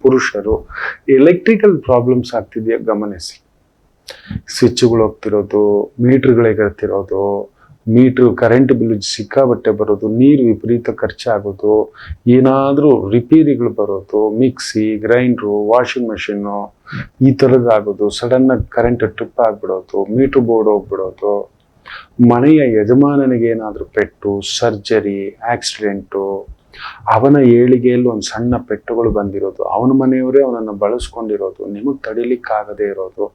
ಪುರುಷರು ಎಲೆಕ್ಟ್ರಿಕಲ್ ಪ್ರಾಬ್ಲಮ್ಸ್ ಆಗ್ತಿದೆಯಾ ಗಮನಿಸಿ. ಸ್ವಿಚ್ಗಳು ಹೋಗ್ತಿರೋದು, ಮೀಟರ್ಗಳು ಎಗರ್ತಿರೋದು, ಮೀಟರ್ ಕರೆಂಟ್ ಬಿಲ್ ಸಿಕ್ಕಾಬಟ್ಟೆ ಬರೋದು, ನೀರು ವಿಪರೀತ ಖರ್ಚಾಗೋದು, ಏನಾದ್ರೂ ರಿಪೇರಿಗಳು ಬರೋದು, ಮಿಕ್ಸಿ, ಗ್ರೈಂಡ್ರು, ವಾಷಿಂಗ್ ಮೆಷಿನ್ನು ಈ ಥರದ್ದಾಗೋದು, ಸಡನ್ ಆಗಿ ಕರೆಂಟ್ ಟ್ರಿಪ್ ಆಗ್ಬಿಡೋದು, ಮೀಟರ್ ಬೋರ್ಡ್ ಹೋಗ್ಬಿಡೋದು, ಮನೆಯ ಯಜಮಾನನಿಗೆ ಏನಾದ್ರೂ ಪೆಟ್ಟು, ಸರ್ಜರಿ, ಆಕ್ಸಿಡೆಂಟು, ಅವನ ಏಳಿಗೆಯಲ್ಲಿ ಒಂದು ಸಣ್ಣ ಪೆಟ್ಟುಗಳು ಬಂದಿರೋದು, ಅವನ ಮನೆಯವರೇ ಅವನನ್ನು ಬಳಸ್ಕೊಂಡಿರೋದು, ನಿಮಗೆ ತಡಿಲಿಕ್ಕಾಗದೇ ಇರೋದು.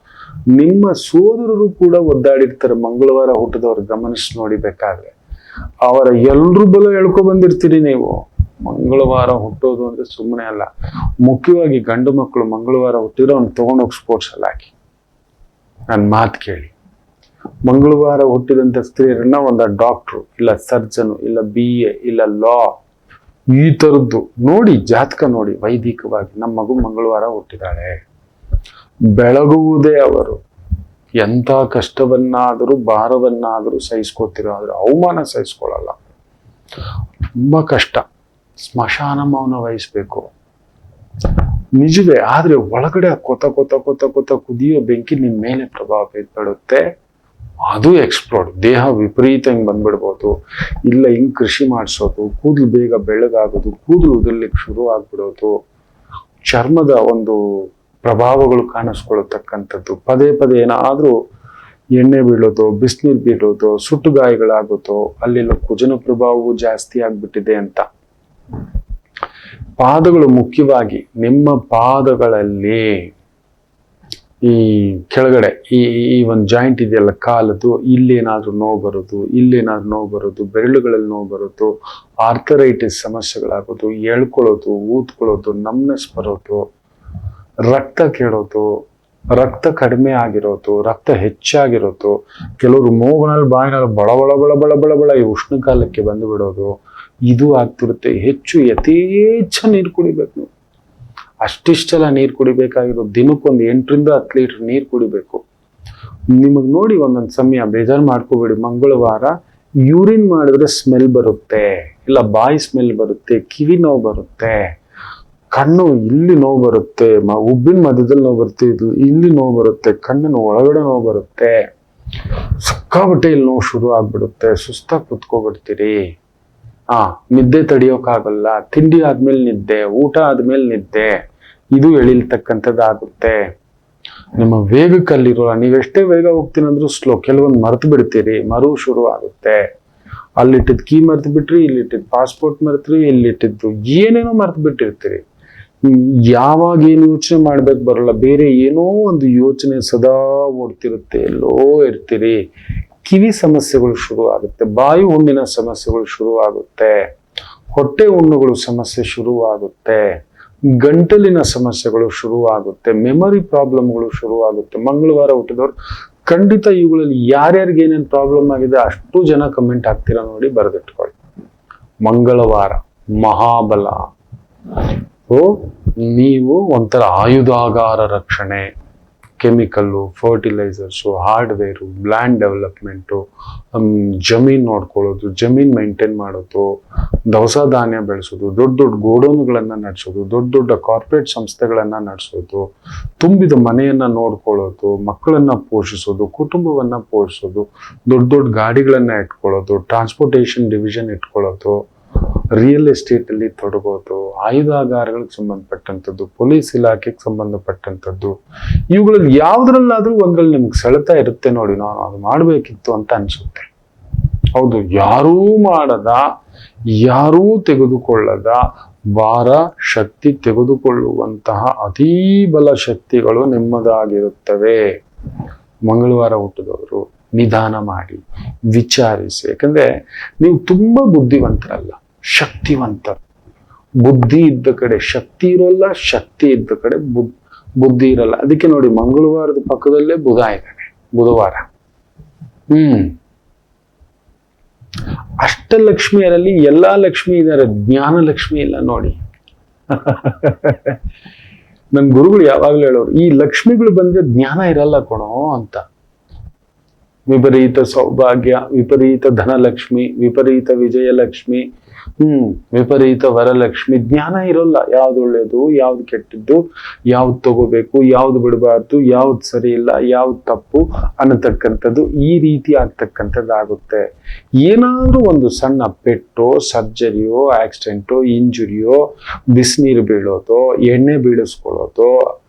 ನಿಮ್ಮ ಸೋದರರು ಕೂಡ ಒದ್ದಾಡಿರ್ತಾರೆ ಮಂಗಳವಾರ ಹುಟ್ಟಿದವ್ರು, ಗಮನಿಸಿ ನೋಡಿಬೇಕಾದ್ರೆ. ಅವರ ಎಲ್ರೂ ಬಲ ಎಳ್ಕೊ ಬಂದಿರ್ತೀರಿ ನೀವು. ಮಂಗಳವಾರ ಹುಟ್ಟೋದು ಅಂದ್ರೆ ಸುಮ್ಮನೆ ಅಲ್ಲ. ಮುಖ್ಯವಾಗಿ ಗಂಡು ಮಕ್ಕಳು ಮಂಗಳವಾರ ಹುಟ್ಟಿದ್ರೆ ಅವ್ನು ತಗೊಂಡೋಗಿ ಸ್ಪೋರ್ಟ್ಸ್ ಅಲ್ಲಿ ಹಾಕಿ. ನನ್ನ ಮಾತು ಕೇಳಿ. ಮಂಗಳವಾರ ಹುಟ್ಟಿದಂತ ಸ್ತ್ರೀಯರನ್ನ ಒಂದು ಡಾಕ್ಟ್ರು, ಇಲ್ಲ ಸರ್ಜನು, ಇಲ್ಲ BA, ಇಲ್ಲ ಲಾ, ಈ ತರದ್ದು ನೋಡಿ, ಜಾತಕ ನೋಡಿ ವೈದಿಕವಾಗಿ. ನಮ್ಮ ಮಗು ಮಂಗಳವಾರ ಹುಟ್ಟಿದಾಳೆ, ಬೆಳಗುವುದೇ ಅವರು. ಎಂಥ ಕಷ್ಟವನ್ನಾದರೂ ಭಾರವನ್ನಾದರೂ ಸಹಿಸ್ಕೋತಿರೋ, ಆದ್ರೆ ಅವಮಾನ ಸಹಿಸ್ಕೊಳ್ಳಲ್ಲ. ತುಂಬಾ ಕಷ್ಟ. ಸ್ಮಶಾನ ಮೌನ ವಹಿಸ್ಬೇಕು, ನಿಜವೇ. ಆದ್ರೆ ಒಳಗಡೆ ಕೊತ ಕೊತ ಕೊತ ಕೊತ ಕುದಿಯೋ ಬೆಂಕಿ ನಿಮ್ ಮೇಲೆ ಪ್ರಭಾವ ಬೀಳ್ಬಿಡುತ್ತೆ. ಅದು ಎಕ್ಸ್ಪ್ಲೋಡ್, ದೇಹ ವಿಪರೀತ ಹಿಂಗ್ ಬಂದ್ಬಿಡ್ಬೋದು. ಇಲ್ಲ ಹಿಂಗ್ ಕೃಷಿ ಮಾಡಿಸೋದು, ಕೂದಲು ಬೇಗ ಬೆಳ್ಳಗಾಗೋದು, ಕೂದಲು ಉದರ್ಲಿಕ್ಕೆ ಶುರು ಆಗ್ಬಿಡೋದು, ಚರ್ಮದ ಒಂದು ಪ್ರಭಾವಗಳು ಕಾಣಿಸ್ಕೊಳ್ತಕ್ಕಂಥದ್ದು, ಪದೇ ಪದೇ ಏನಾದ್ರೂ ಎಣ್ಣೆ ಬೀಳೋದು, ಬಿಸಿನೀರು ಬೀಳೋದು, ಸುಟ್ಟು ಗಾಯಗಳಾಗೋದು, ಅಲ್ಲೆಲ್ಲ ಕುಜನ ಪ್ರಭಾವವು ಜಾಸ್ತಿ ಆಗ್ಬಿಟ್ಟಿದೆ ಅಂತ. ಪಾದಗಳು ಮುಖ್ಯವಾಗಿ, ನಿಮ್ಮ ಪಾದಗಳಲ್ಲಿ ಈ ಕೆಳಗಡೆ ಈ ಒಂದು ಜಾಯಿಂಟ್ ಇದೆಯಲ್ಲ ಕಾಲದ್ದು, ಇಲ್ಲೇನಾದ್ರೂ ನೋವು ಬರೋದು, ಇಲ್ಲೇನಾದ್ರೂ ನೋವು ಬರೋದು, ಬೆರಳುಗಳಲ್ಲಿ ನೋವು ಬರೋದು, ಆರ್ಥರೈಟಿಸ್ ಸಮಸ್ಯೆಗಳಾಗೋದು, ಎಳ್ಕೊಳ್ಳೋದು, ಊದ್ಕೊಳ್ಳೋದು, ನಮ್ನೆಸ್ ಬರೋದು, ರಕ್ತ ಕೆಡೋದು, ರಕ್ತ ಕಡಿಮೆ ಆಗಿರೋದು, ರಕ್ತ ಹೆಚ್ಚಾಗಿರೋದು, ಕೆಲವರು ಮೂಗಿನಲ್ಲಿ ಬಾಯಿನಲ್ಲಿ ಬಳ ಬಳ ಬಳ ಬಳ ಬಳ ಬಳ ಈ ಉಷ್ಣಕಾಲಕ್ಕೆ ಬಂದು ಬಿಡೋದು, ಇದು ಆಗ್ತಿರುತ್ತೆ. ಹೆಚ್ಚು ಯಥೇಚ್ಛ ನೀರು ಕುಡಿಬೇಕು ನೀವು. ಅಷ್ಟಿಷ್ಟೆಲ್ಲ ನೀರು ಕುಡಿಬೇಕಾಗಿರೋದು. ದಿನಕ್ಕೊಂದು 8 ರಿಂದ 10 ಲೀಟರ್ ನೀರು ಕುಡಿಬೇಕು. ನಿಮಗ್ ನೋಡಿ ಒಂದೊಂದು ಸಮಯ ಬೇಜಾರು ಮಾಡ್ಕೋಬೇಡಿ. ಮಂಗಳವಾರ ಯೂರಿನ್ ಮಾಡಿದ್ರೆ ಸ್ಮೆಲ್ ಬರುತ್ತೆ, ಇಲ್ಲ ಬಾಯಿ ಸ್ಮೆಲ್ ಬರುತ್ತೆ, ಕಿವಿ ನೋವು ಬರುತ್ತೆ, ಕಣ್ಣು ಇಲ್ಲಿ ನೋವು ಬರುತ್ತೆ, ಉಬ್ಬಿನ ಮಧ್ಯದಲ್ಲಿ ನೋವು ಬರುತ್ತೆ, ಇಲ್ಲಿ ನೋವು ಬರುತ್ತೆ, ಕಣ್ಣಿನ ಒಳಗಡೆ ನೋವು ಬರುತ್ತೆ, ಸಿಕ್ಕಾಬಟ್ಟೆ ಇಲ್ಲಿ ನೋವು ಶುರು ಆಗ್ಬಿಡುತ್ತೆ, ಸುಸ್ತಾಗಿ ಕುತ್ಕೋಬಿಡ್ತೀರಿ. ನಿದ್ದೆ ತಡಿಯೋಕ್ಕಾಗಲ್ಲ, ತಿಂಡಿ ಆದ್ಮೇಲೆ ನಿದ್ದೆ, ಊಟ ಆದ್ಮೇಲೆ ನಿದ್ದೆ, ಇದು ಎಳಿಲ್ತಕ್ಕಂಥದ್ದಾಗುತ್ತೆ. ನಿಮ್ಮ ವೇಗಕ್ಕಲ್ಲಿರೋಲ್ಲ. ನೀವೆಷ್ಟೇ ವೇಗ ಹೋಗ್ತೀನಿ ಅಂದ್ರೂ ಸ್ಲೋ. ಕೆಲವೊಂದು ಮರೆತು ಬಿಡ್ತೀರಿ, ಮರು ಶುರು ಆಗುತ್ತೆ. ಅಲ್ಲಿಟ್ಟಿದ್ ಕೀ ಮರ್ತು ಬಿಟ್ರಿ, ಇಲ್ಲಿಟ್ಟಿದ್ ಪಾಸ್ಪೋರ್ಟ್ ಮರ್ತ್ರಿ, ಇಲ್ಲಿಟ್ಟಿದ್ದು ಏನೇನೋ ಮರ್ತು ಬಿಟ್ಟಿರ್ತೀರಿ. ಯಾವಾಗ ಏನು ಯೋಚನೆ ಮಾಡ್ಬೇಕು ಬರಲ್ಲ, ಬೇರೆ ಏನೋ ಒಂದು ಯೋಚನೆ ಸದಾ ಓಡ್ತಿರುತ್ತೆ, ಎಲ್ಲೋ ಇರ್ತೀರಿ. ಕಿವಿ ಸಮಸ್ಯೆಗಳು ಶುರು ಆಗುತ್ತೆ, ಬಾಯಿ ಹುಣ್ಣಿನ ಸಮಸ್ಯೆಗಳು ಶುರು ಆಗುತ್ತೆ, ಹೊಟ್ಟೆ ಹುಣ್ಣುಗಳು ಸಮಸ್ಯೆ ಶುರು ಆಗುತ್ತೆ, ಗಂಟಲಿನ ಸಮಸ್ಯೆಗಳು ಶುರು ಆಗುತ್ತೆ, ಮೆಮೊರಿ ಪ್ರಾಬ್ಲಮ್ಗಳು ಶುರು ಆಗುತ್ತೆ. ಮಂಗಳವಾರ ಹುಟ್ಟಿದವರು ಖಂಡಿತ ಇವುಗಳಲ್ಲಿ ಯಾರ್ಯಾರಿಗೆ ಏನೇನು ಪ್ರಾಬ್ಲಮ್ ಆಗಿದೆ ಅಷ್ಟು ಜನ ಕಮೆಂಟ್ ಹಾಕ್ತೀರಾ ನೋಡಿ, ಬರೆದಿಟ್ಕೊಳ್ಳಿ. ಮಂಗಳವಾರ ಮಹಾಬಲ. ನೀವು ಒಂಥರ ಆಯುಧಾಗಾರ ರಕ್ಷಣೆ, chemical, fertilisers, hardware, land development, ಜಮೀನ್ ನೋಡ್ಕೊಳ್ಳೋದು, ಜಮೀನ್ ಮೇಂಟೈನ್ ಮಾಡೋದು, ದವಸ ಧಾನ್ಯ ಬೆಳೆಸೋದು, ದೊಡ್ಡ ದೊಡ್ಡ ಗೋಡೌನ್ಗಳನ್ನ ನಡೆಸೋದು, ದೊಡ್ಡ ದೊಡ್ಡ ಕಾರ್ಪೊರೇಟ್ ಸಂಸ್ಥೆಗಳನ್ನ ನಡೆಸೋದು, ತುಂಬಿದ ಮನೆಯನ್ನ ನೋಡ್ಕೊಳ್ಳೋದು, ಮಕ್ಕಳನ್ನ ಪೋಷಿಸೋದು, ಕುಟುಂಬವನ್ನ ಪೋಷಿಸೋದು, ದೊಡ್ಡ ದೊಡ್ಡ ಗಾಡಿಗಳನ್ನ ಇಟ್ಕೊಳ್ಳೋದು, ಟ್ರಾನ್ಸ್ಪೋರ್ಟೇಷನ್ ಡಿವಿಷನ್ ಇಟ್ಕೊಳ್ಳೋದು, ರಿಯಲ್ ಎಸ್ಟೇಟ್ ಅಲ್ಲಿ ತೊಡಗೋದು, ಆಯುಧಾಗಾರಗಳಿಗೆ ಸಂಬಂಧಪಟ್ಟಂಥದ್ದು, ಪೊಲೀಸ್ ಇಲಾಖೆಗೆ ಸಂಬಂಧಪಟ್ಟಂಥದ್ದು, ಇವುಗಳಲ್ಲಿ ಯಾವ್ದ್ರಲ್ಲಾದ್ರೂ ಒಂದ್ರಲ್ಲಿ ನಿಮ್ಗೆ ಸೆಳೆತ ಇರುತ್ತೆ ನೋಡಿ, ನಾನು ಅದು ಮಾಡ್ಬೇಕಿತ್ತು ಅಂತ ಅನ್ಸುತ್ತೆ. ಹೌದು, ಯಾರೂ ಮಾಡದ, ಯಾರೂ ತೆಗೆದುಕೊಳ್ಳದ ಭಾರ ಶಕ್ತಿ ತೆಗೆದುಕೊಳ್ಳುವಂತಹ ಅತೀ ಬಲ ಶಕ್ತಿಗಳು ನಿಮ್ಮದಾಗಿರುತ್ತವೆ. ಮಂಗಳವಾರ ಹುಟ್ಟಿದವರು ನಿಧಾನ ಮಾಡಿ, ವಿಚಾರಿಸಿ. ಯಾಕಂದ್ರೆ ನೀವು ತುಂಬಾ ಬುದ್ಧಿವಂತರಲ್ಲ, ಶಕ್ತಿವಂತರು. ಬುದ್ಧಿ ಇದ್ದ ಕಡೆ ಶಕ್ತಿ ಇರೋಲ್ಲ, ಶಕ್ತಿ ಇದ್ದ ಕಡೆ ಬುದ್ಧಿ ಇರಲ್ಲ. ಅದಕ್ಕೆ ನೋಡಿ, ಮಂಗಳವಾರದ ಪಕ್ಕದಲ್ಲೇ ಬುಧ ಇದ್ದಾನೆ, ಬುಧವಾರ. ಅಷ್ಟಲಕ್ಷ್ಮಿಯರಲ್ಲಿ ಎಲ್ಲಾ ಲಕ್ಷ್ಮಿ ಇದ್ದಾರೆ, ಜ್ಞಾನ ಲಕ್ಷ್ಮಿ ಇಲ್ಲ ನೋಡಿ. ನನ್ ಗುರುಗಳು ಯಾವಾಗ್ಲೂ ಹೇಳೋರು, ಈ ಲಕ್ಷ್ಮಿಗಳು ಬಂದ್ರೆ ಜ್ಞಾನ ಇರಲ್ಲ ಕಣೋ ಅಂತ. ವಿಪರೀತ ಸೌಭಾಗ್ಯ, ವಿಪರೀತ ಧನಲಕ್ಷ್ಮಿ, ವಿಪರೀತ ವಿಜಯಲಕ್ಷ್ಮಿ, ವಿಪರೀತ ವರಲಕ್ಷ್ಮಿ, ಜ್ಞಾನ ಇರೋಲ್ಲ. ಯಾವ್ದು ಒಳ್ಳೇದು, ಯಾವ್ದು ಕೆಟ್ಟದ್ದು, ಯಾವ್ದು ತಗೋಬೇಕು, ಯಾವ್ದು ಬಿಡಬಾರ್ದು, ಯಾವ್ದು ಸರಿ ಇಲ್ಲ, ಯಾವ್ದು ತಪ್ಪು ಅನ್ನತಕ್ಕಂಥದ್ದು ಈ ರೀತಿ ಆಗ್ತಕ್ಕಂಥದ್ದಾಗುತ್ತೆ. ಏನಾದ್ರೂ ಒಂದು ಸಣ್ಣ ಪೆಟ್ಟೋ, ಸರ್ಜರಿಯೋ, ಆಕ್ಸಿಡೆಂಟೋ, ಇಂಜುರಿಯೋ, ಬಿಸಿನೀರು ಬೀಳೋದು, ಎಣ್ಣೆ ಬೀಳಿಸ್ಕೊಳ್ಳೋದು,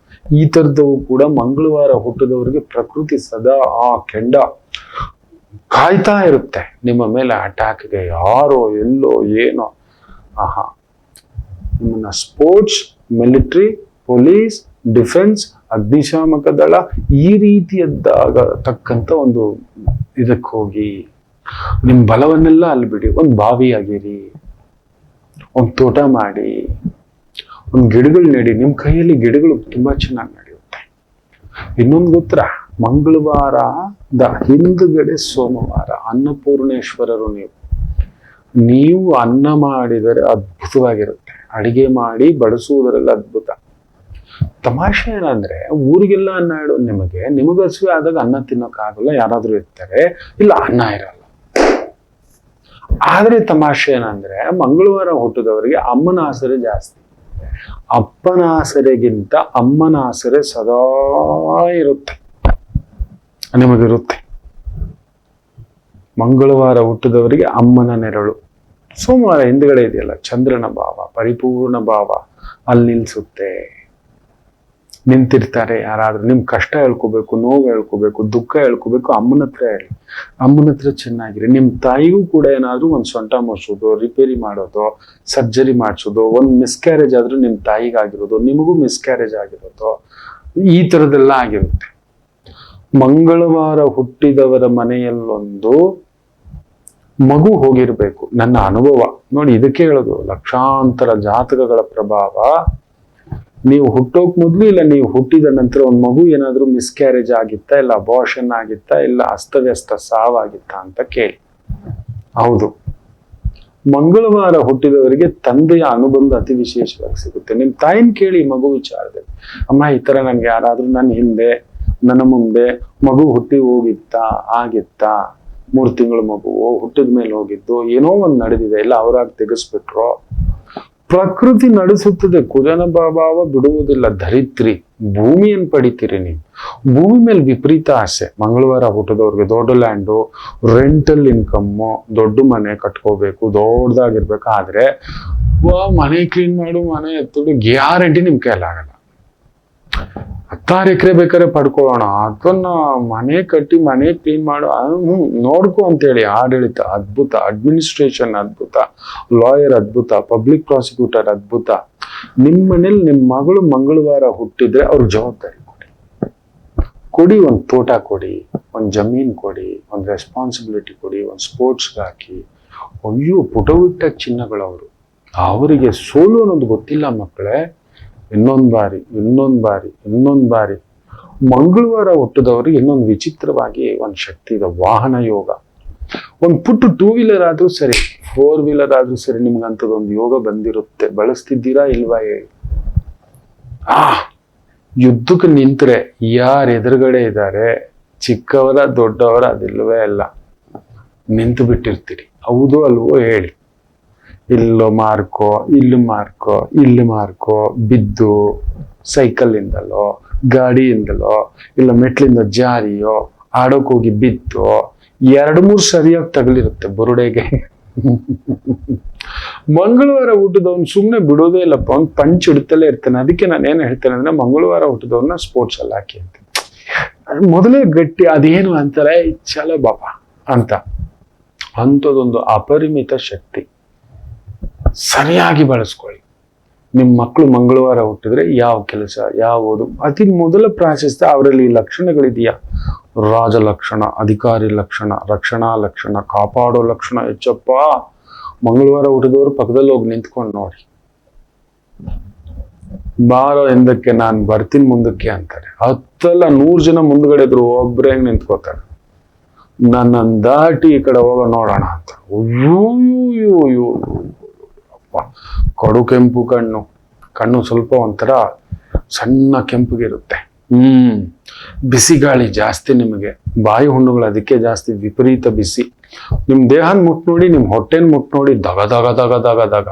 ಈ ತರದವು ಕೂಡ ಮಂಗಳವಾರ ಹುಟ್ಟಿದವರಿಗೆ ಪ್ರಕೃತಿ ಸದಾ ಕೆಂಡ ಕಾಯ್ತಾ ಇರುತ್ತೆ ನಿಮ್ಮ ಮೇಲೆ ಅಟ್ಯಾಕ್ಗೆ. ಯಾರೋ ಎಲ್ಲೋ ಏನೋ. ನಿಮ್ಮನ್ನ ಸ್ಪೋರ್ಟ್ಸ್, ಮಿಲಿಟರಿ, ಪೊಲೀಸ್, ಡಿಫೆನ್ಸ್, ಅಗ್ನಿಶಾಮಕ ದಳ ಈ ರೀತಿಯದ್ದಾಗ ತಕ್ಕಂತ ಒಂದು ಇದಕ್ಕೆ ಹೋಗಿ ನಿಮ್ ಬಲವನ್ನೆಲ್ಲ ಅಲ್ಲಿ ಬಿಡಿ. ಒಂದು ಬಾವಿ ಆಗಿರಿ, ಒಂದು ತೋಟ ಮಾಡಿ, ಒಂದು ಗಿಡಗಳು ನೆಡಿ. ನಿಮ್ ಕೈಯಲ್ಲಿ ಗಿಡಗಳು ತುಂಬಾ ಚೆನ್ನಾಗಿ ನಡೆಯುತ್ತೆ. ಇನ್ನೊಂದು ಗೊತ್ತಾ, ಮಂಗಳವಾರದ ಹಿಂದುಗಡೆ ಸೋಮವಾರ ಅನ್ನಪೂರ್ಣೇಶ್ವರರು ನೀವು. ನೀವು ಅನ್ನ ಮಾಡಿದರೆ ಅದ್ಭುತವಾಗಿರುತ್ತೆ. ಅಡಿಗೆ ಮಾಡಿ ಬಡಿಸುವುದರಲ್ಲಿ ಅದ್ಭುತ. ತಮಾಷೆ ಏನಂದ್ರೆ ಊರಿಗೆಲ್ಲ ಅನ್ನ ಇಡೋದು ನಿಮಗೆ ಹಸಿವೆ ಆದಾಗ ಅನ್ನ ತಿನ್ನೋಕ್ಕಾಗಲ್ಲ, ಯಾರಾದ್ರೂ ಇರ್ತಾರೆ, ಇಲ್ಲ ಅನ್ನ ಇರಲ್ಲ. ಆದ್ರೆ ತಮಾಷೆ ಏನಂದ್ರೆ ಮಂಗಳವಾರ ಹುಟ್ಟಿದವರಿಗೆ ಅಮ್ಮನ ಆಸರೆ ಜಾಸ್ತಿ. ಅಪ್ಪನ ಆಸರೆಗಿಂತ ಅಮ್ಮನ ಆಸರೆ ಸದಾ ಇರುತ್ತೆ, ನಿಮಗಿರುತ್ತೆ. ಮಂಗಳವಾರ ಹುಟ್ಟಿದವರಿಗೆ ಅಮ್ಮನ ನೆರಳು. ಸೋಮವಾರ ಹಿಂದ್ಗಡೆ ಇದೆಯಲ್ಲ ಚಂದ್ರನ ಭಾವ, ಪರಿಪೂರ್ಣ ಭಾವ, ಅಲ್ಲಿ ನಿಲ್ಸುತ್ತೆ. ನಿಂತಿರ್ತಾರೆ ಯಾರಾದ್ರೂ, ನಿಮ್ ಕಷ್ಟ ಹೇಳ್ಕೋಬೇಕು, ನೋವು ಹೇಳ್ಕೋಬೇಕು, ದುಃಖ ಹೇಳ್ಕೋಬೇಕು, ಅಮ್ಮನ ಹತ್ರ ಹೇಳಿ. ಅಮ್ಮನ ಹತ್ರ ಚೆನ್ನಾಗಿರಿ. ನಿಮ್ ತಾಯಿಗೂ ಕೂಡ ಏನಾದ್ರು ಒಂದ್ ಸೊಂಟ ಮುರ್ಸೋದು, ರಿಪೇರಿ ಮಾಡೋದು, ಸರ್ಜರಿ ಮಾಡಿಸೋದು, ಒಂದ್ ಮಿಸ್ಕ್ಯಾರೇಜ್ ಆದ್ರೂ ನಿಮ್ ತಾಯಿಗಾಗಿರೋದು, ನಿಮಗೂ ಮಿಸ್ಕ್ಯಾರೇಜ್ ಆಗಿರೋದು, ಈ ತರದೆಲ್ಲ ಆಗಿರುತ್ತೆ. ಮಂಗಳವಾರ ಹುಟ್ಟಿದವರ ಮನೆಯಲ್ಲೊಂದು ಮಗು ಹೋಗಿರ್ಬೇಕು. ನನ್ನ ಅನುಭವ ನೋಡಿ, ಇದಕ್ಕೆ ಹೇಳೋದು ಲಕ್ಷಾಂತರ ಜಾತಕಗಳ ಪ್ರಭಾವ. ನೀವು ಹುಟ್ಟೋಕ್ ಮೊದ್ಲು ಇಲ್ಲ ನೀವು ಹುಟ್ಟಿದ ನಂತರ ಒಂದು ಮಗು ಏನಾದ್ರೂ ಮಿಸ್ಕ್ಯಾರೇಜ್ ಆಗಿತ್ತಾ, ಇಲ್ಲ ಅಬಾರ್ಷನ್ ಆಗಿತ್ತಾ, ಇಲ್ಲ ಅಸ್ತವ್ಯಸ್ತ ಸಾವಾಗಿತ್ತಾ ಅಂತ ಕೇಳಿ. ಹೌದು, ಮಂಗಳವಾರ ಹುಟ್ಟಿದವರಿಗೆ ತಂದೆಯ ಅನುಬಂಧ ಅತಿ ವಿಶೇಷವಾಗಿ ಸಿಗುತ್ತೆ. ನಿಮ್ ತಾಯಿನ ಕೇಳಿ ಮಗು ವಿಚಾರದಲ್ಲಿ, ಅಮ್ಮ ಈ ತರ ನನ್ಗೆ ಯಾರಾದ್ರೂ ನನ್ನ ಹಿಂದೆ ನನ್ನ ಮುಂದೆ ಮಗು ಹುಟ್ಟಿ ಹೋಗಿತ್ತಾ, ಆಗಿತ್ತಾ, 3 ತಿಂಗಳು ಮಗುವು ಹುಟ್ಟಿದ ಮೇಲೆ ಹೋಗಿದ್ದು, ಏನೋ ಒಂದ್ ನಡೆದಿದೆ, ಇಲ್ಲ ಅವರಾಗಿ ತೆಗೆಸ್ಬಿಟ್ರು. ಪ್ರಕೃತಿ ನಡೆಸುತ್ತದೆ, ಕುಜನ ಭಾವ ಬಿಡುವುದಿಲ್ಲ. ಧರಿತ್ರಿ ಭೂಮಿಯನ್ನು ಪಡಿತೀರಿ ನೀವು. ಭೂಮಿ ಮೇಲೆ ವಿಪರೀತ ಆಸೆ. ಮಂಗಳವಾರ ಹುಟ್ಟಿದವ್ರಿಗೆ ದೊಡ್ಡ ಲ್ಯಾಂಡು, ರೆಂಟಲ್ ಇನ್ಕಮ್ಮು, ದೊಡ್ಡ ಮನೆ ಕಟ್ಕೋಬೇಕು, ದೊಡ್ಡದಾಗಿರ್ಬೇಕು. ಆದ್ರೆ ಮನೆ ಕ್ಲೀನ್ ಮಾಡು, ಮನೆ ಎತ್ತೋದು ಗ್ಯಾರಂಟಿ ನಿಮ್ ಕೈಲಾಗಲ್ಲ. 16 ಎಕರೆ ಬೇಕಾದ್ರೆ ಪಡ್ಕೊಳ್ಳೋಣ, ಅದನ್ನ ಮನೆ ಕಟ್ಟಿ ಮನೆ ಕ್ಲೀನ್ ಮಾಡು, ನೋಡ್ಕೊ ಅಂತೇಳಿ ಆಡಳಿತ ಅದ್ಭುತ, ಅಡ್ಮಿನಿಸ್ಟ್ರೇಷನ್ ಅದ್ಭುತ, ಲಾಯರ್ ಅದ್ಭುತ, ಪಬ್ಲಿಕ್ ಪ್ರಾಸಿಕ್ಯೂಟರ್ ಅದ್ಭುತ. ನಿಮ್ ಮನೇಲಿ ನಿಮ್ ಮಗಳು ಮಂಗಳವಾರ ಹುಟ್ಟಿದ್ರೆ ಅವ್ರ ಜವಾಬ್ದಾರಿ ಕೊಡಿ. ಒಂದ್ ತೋಟ ಕೊಡಿ, ಒಂದ್ ಜಮೀನ್ ಕೊಡಿ, ಒಂದ್ ರೆಸ್ಪಾನ್ಸಿಬಿಲಿಟಿ ಕೊಡಿ, ಒಂದ್ ಸ್ಪೋರ್ಟ್ಸ್ ಹಾಕಿ. ಅಯ್ಯೋ ಪುಟವಿಟ್ಟ ಚಿನ್ನಗಳು ಅವರು. ಅವರಿಗೆ ಸೋಲು ಅನ್ನೋದು ಗೊತ್ತಿಲ್ಲ ಮಕ್ಕಳೇ. ಇನ್ನೊಂದ್ ಬಾರಿ ಮಂಗಳವಾರ ಹುಟ್ಟಿದವ್ರಿಗೆ ಇನ್ನೊಂದು ವಿಚಿತ್ರವಾಗಿ ಒಂದ್ ಶಕ್ತಿ ಇದೆ, ವಾಹನ ಯೋಗ. ಒಂದ್ ಪುಟ್ಟು 2 ವೀಲರ್ ಆದ್ರೂ ಸರಿ, 4 ವೀಲರ್ ಆದ್ರೂ ಸರಿ, ನಿಮ್ಗಂತದೊಂದು ಯೋಗ ಬಂದಿರುತ್ತೆ. ಬಳಸ್ತಿದ್ದೀರಾ ಇಲ್ವಾ ಹೇಳಿ. ಯುದ್ಧಕ್ಕೆ ನಿಂತ್ರೆ ಯಾರು ಎದುರುಗಡೆ ಇದ್ದಾರೆ, ಚಿಕ್ಕವರ ದೊಡ್ಡವರ ಅದಿಲ್ವೇ ಅಲ್ಲ, ನಿಂತು ಬಿಟ್ಟಿರ್ತೀರಿ. ಹೌದು ಅಲ್ವೋ ಹೇಳಿ. ಇಲ್ಲೋ ಮಾರ್ಕೋ, ಇಲ್ಲಿ ಮಾರ್ಕೋ, ಬಿದ್ದು ಸೈಕಲ್ ಇಂದಲೋ, ಗಾಡಿಯಿಂದಲೋ, ಇಲ್ಲ ಮೆಟ್ಲಿಂದ ಜಾರಿಯೋ, ಆಡೋಕ್ ಹೋಗಿ ಬಿದ್ದು 2-3 ಸರಿಯಾಗಿ ತಗಲಿರುತ್ತೆ ಬುರುಡೆಗೆ. ಮಂಗಳವಾರ ಹುಟ್ಟಿದವನ್ ಸುಮ್ನೆ ಬಿಡೋದೇ ಇಲ್ಲಪ್ಪ, ಅವ್ನ್ ಪಂಚ್ ಇಡ್ತಲೇ ಇರ್ತಾನೆ. ಅದಕ್ಕೆ ನಾನು ಏನ್ ಹೇಳ್ತೇನೆ ಅಂದ್ರೆ ಮಂಗಳವಾರ ಹುಟ್ಟಿದವನ್ನ ಸ್ಪೋರ್ಟ್ಸ್ ಅಲ್ಲಿ ಹಾಕಿ ಅಂತ. ಮೊದಲೇ ಗಟ್ಟಿ, ಅದೇನು ಅಂತಾರೆ ಛಲ ಬಾಪ ಅಂತ. ಅಂಥದ್ದೊಂದು ಅಪರಿಮಿತ ಶಕ್ತಿ ಸರಿಯಾಗಿ ಬಳಸ್ಕೊಳ್ಳಿ. ನಿಮ್ಮ ಮಕ್ಕಳು ಮಂಗಳವಾರ ಹುಟ್ಟಿದ್ರೆ ಯಾವ ಕೆಲಸ ಯಾವುದು ಅತಿ ಮೊದಲ ಪ್ರಾಶಸ್ತ್ಯ ಅವರಲ್ಲಿ ಈ ಲಕ್ಷಣಗಳಿದೆಯಾ? ರಾಜ ಲಕ್ಷಣ, ಅಧಿಕಾರಿ ಲಕ್ಷಣ, ರಕ್ಷಣಾ ಲಕ್ಷಣ, ಕಾಪಾಡೋ ಲಕ್ಷಣ. ಹೆಚ್ಚಪ್ಪ, ಮಂಗಳವಾರ ಹುಟ್ಟಿದವರು ಪಕ್ಕದಲ್ಲಿ ಹೋಗಿ ನಿಂತ್ಕೊಂಡು ನೋಡಿ. ಬಾರೋ ಎಂದಕ್ಕೆ ನಾನು ಬರ್ತೀನಿ ಮುಂದಕ್ಕೆ ಅಂತಾರೆ. 100 ಜನ ಮುಂದ್ಗಡೆ ಇದ್ರು, ಒಬ್ರೇ ನಿಂತ್ಕೋತಾರೆ. ನನ್ನ ದಾಟಿ ಈ ಕಡೆ ಹೋಗೋ ನೋಡೋಣ ಅಂತ. ಅಯ್ಯೋ ಕಡು ಕೆಂಪು ಕಣ್ಣು ಸ್ವಲ್ಪ ಒಂಥರ ಸಣ್ಣ ಕೆಂಪಗಿರುತ್ತೆ. ಬಿಸಿ ಗಾಳಿ ಜಾಸ್ತಿ ನಿಮಗೆ, ಬಾಯಿ ಹುಣ್ಣುಗಳು ಅದಕ್ಕೆ ಜಾಸ್ತಿ, ವಿಪರೀತ ಬಿಸಿ. ನಿಮ್ ದೇಹನ ಮುಟ್ ನೋಡಿ, ನಿಮ್ ಹೊಟ್ಟೆನ ಮುಟ್ ನೋಡಿ, ದಗ ದಗ ದಗ ದಗ ದಗ.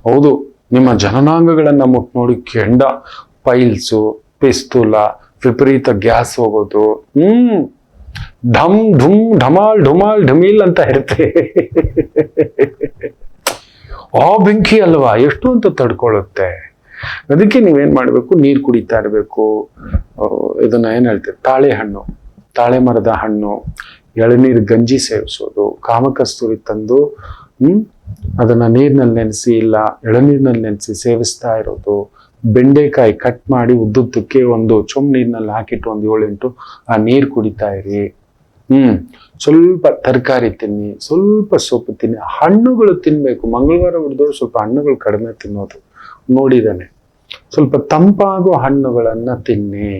ಹೌದು, ನಿಮ್ಮ ಜನನಾಂಗಗಳನ್ನ ಮುಟ್ ನೋಡಿ, ಕೆಂಡ, ಪೈಲ್ಸು, ಪಿಸ್ತೂಲ, ವಿಪರೀತ ಗ್ಯಾಸ್ ಹೋಗೋದು. ಢಮ್ ಢುಮ್ ಢಮಾಲ್ ಢುಮಾಲ್ ಢಮೀಲ್ ಅಂತ ಇರುತ್ತೆ. ಬೆಂಕಿ ಅಲ್ವಾ, ಎಷ್ಟು ಅಂತ ತಡ್ಕೊಳ್ಳುತ್ತೆ. ಅದಕ್ಕೆ ನೀವೇನ್ ಮಾಡ್ಬೇಕು, ನೀರ್ ಕುಡಿತಾ ಇರ್ಬೇಕು. ಇದನ್ನ ಏನ್ ಹೇಳ್ತೀವಿ, ತಾಳೆ ಮರದ ಹಣ್ಣು, ಎಳನೀರು ಗಂಜಿ ಸೇವಿಸೋದು, ಕಾಮಕಸ್ತೂರಿ ತಂದು ಅದನ್ನ ನೀರ್ನಲ್ಲಿ ನೆನೆಸಿ, ಇಲ್ಲ ಎಳನೀರ್ನಲ್ಲಿ ನೆನೆಸಿ ಸೇವಿಸ್ತಾ ಇರೋದು. ಬೆಂಡೆಕಾಯಿ ಕಟ್ ಮಾಡಿ ಉದ್ದುದ್ದಕ್ಕೆ ಒಂದು ಚೊಂಬ್ ನೀರ್ನಲ್ಲಿ ಹಾಕಿಟ್ಟು 1-7-8 ಆ ನೀರ್ ಕುಡಿತಾ ಇರಿ. ಸ್ವಲ್ಪ ತರಕಾರಿ ತಿನ್ನಿ, ಸ್ವಲ್ಪ ಸೊಪ್ಪು ತಿನ್ನಿ, ಹಣ್ಣುಗಳು ತಿನ್ಬೇಕು. ಮಂಗಳವಾರ ಹುಟ್ಟಿದವರು ಸ್ವಲ್ಪ ಹಣ್ಣುಗಳು ಕಡಿಮೆ ತಿನ್ನೋದು ನೋಡಿದಾನೆ. ಸ್ವಲ್ಪ ತಂಪಾಗೋ ಹಣ್ಣುಗಳನ್ನ ತಿನ್ನಿ,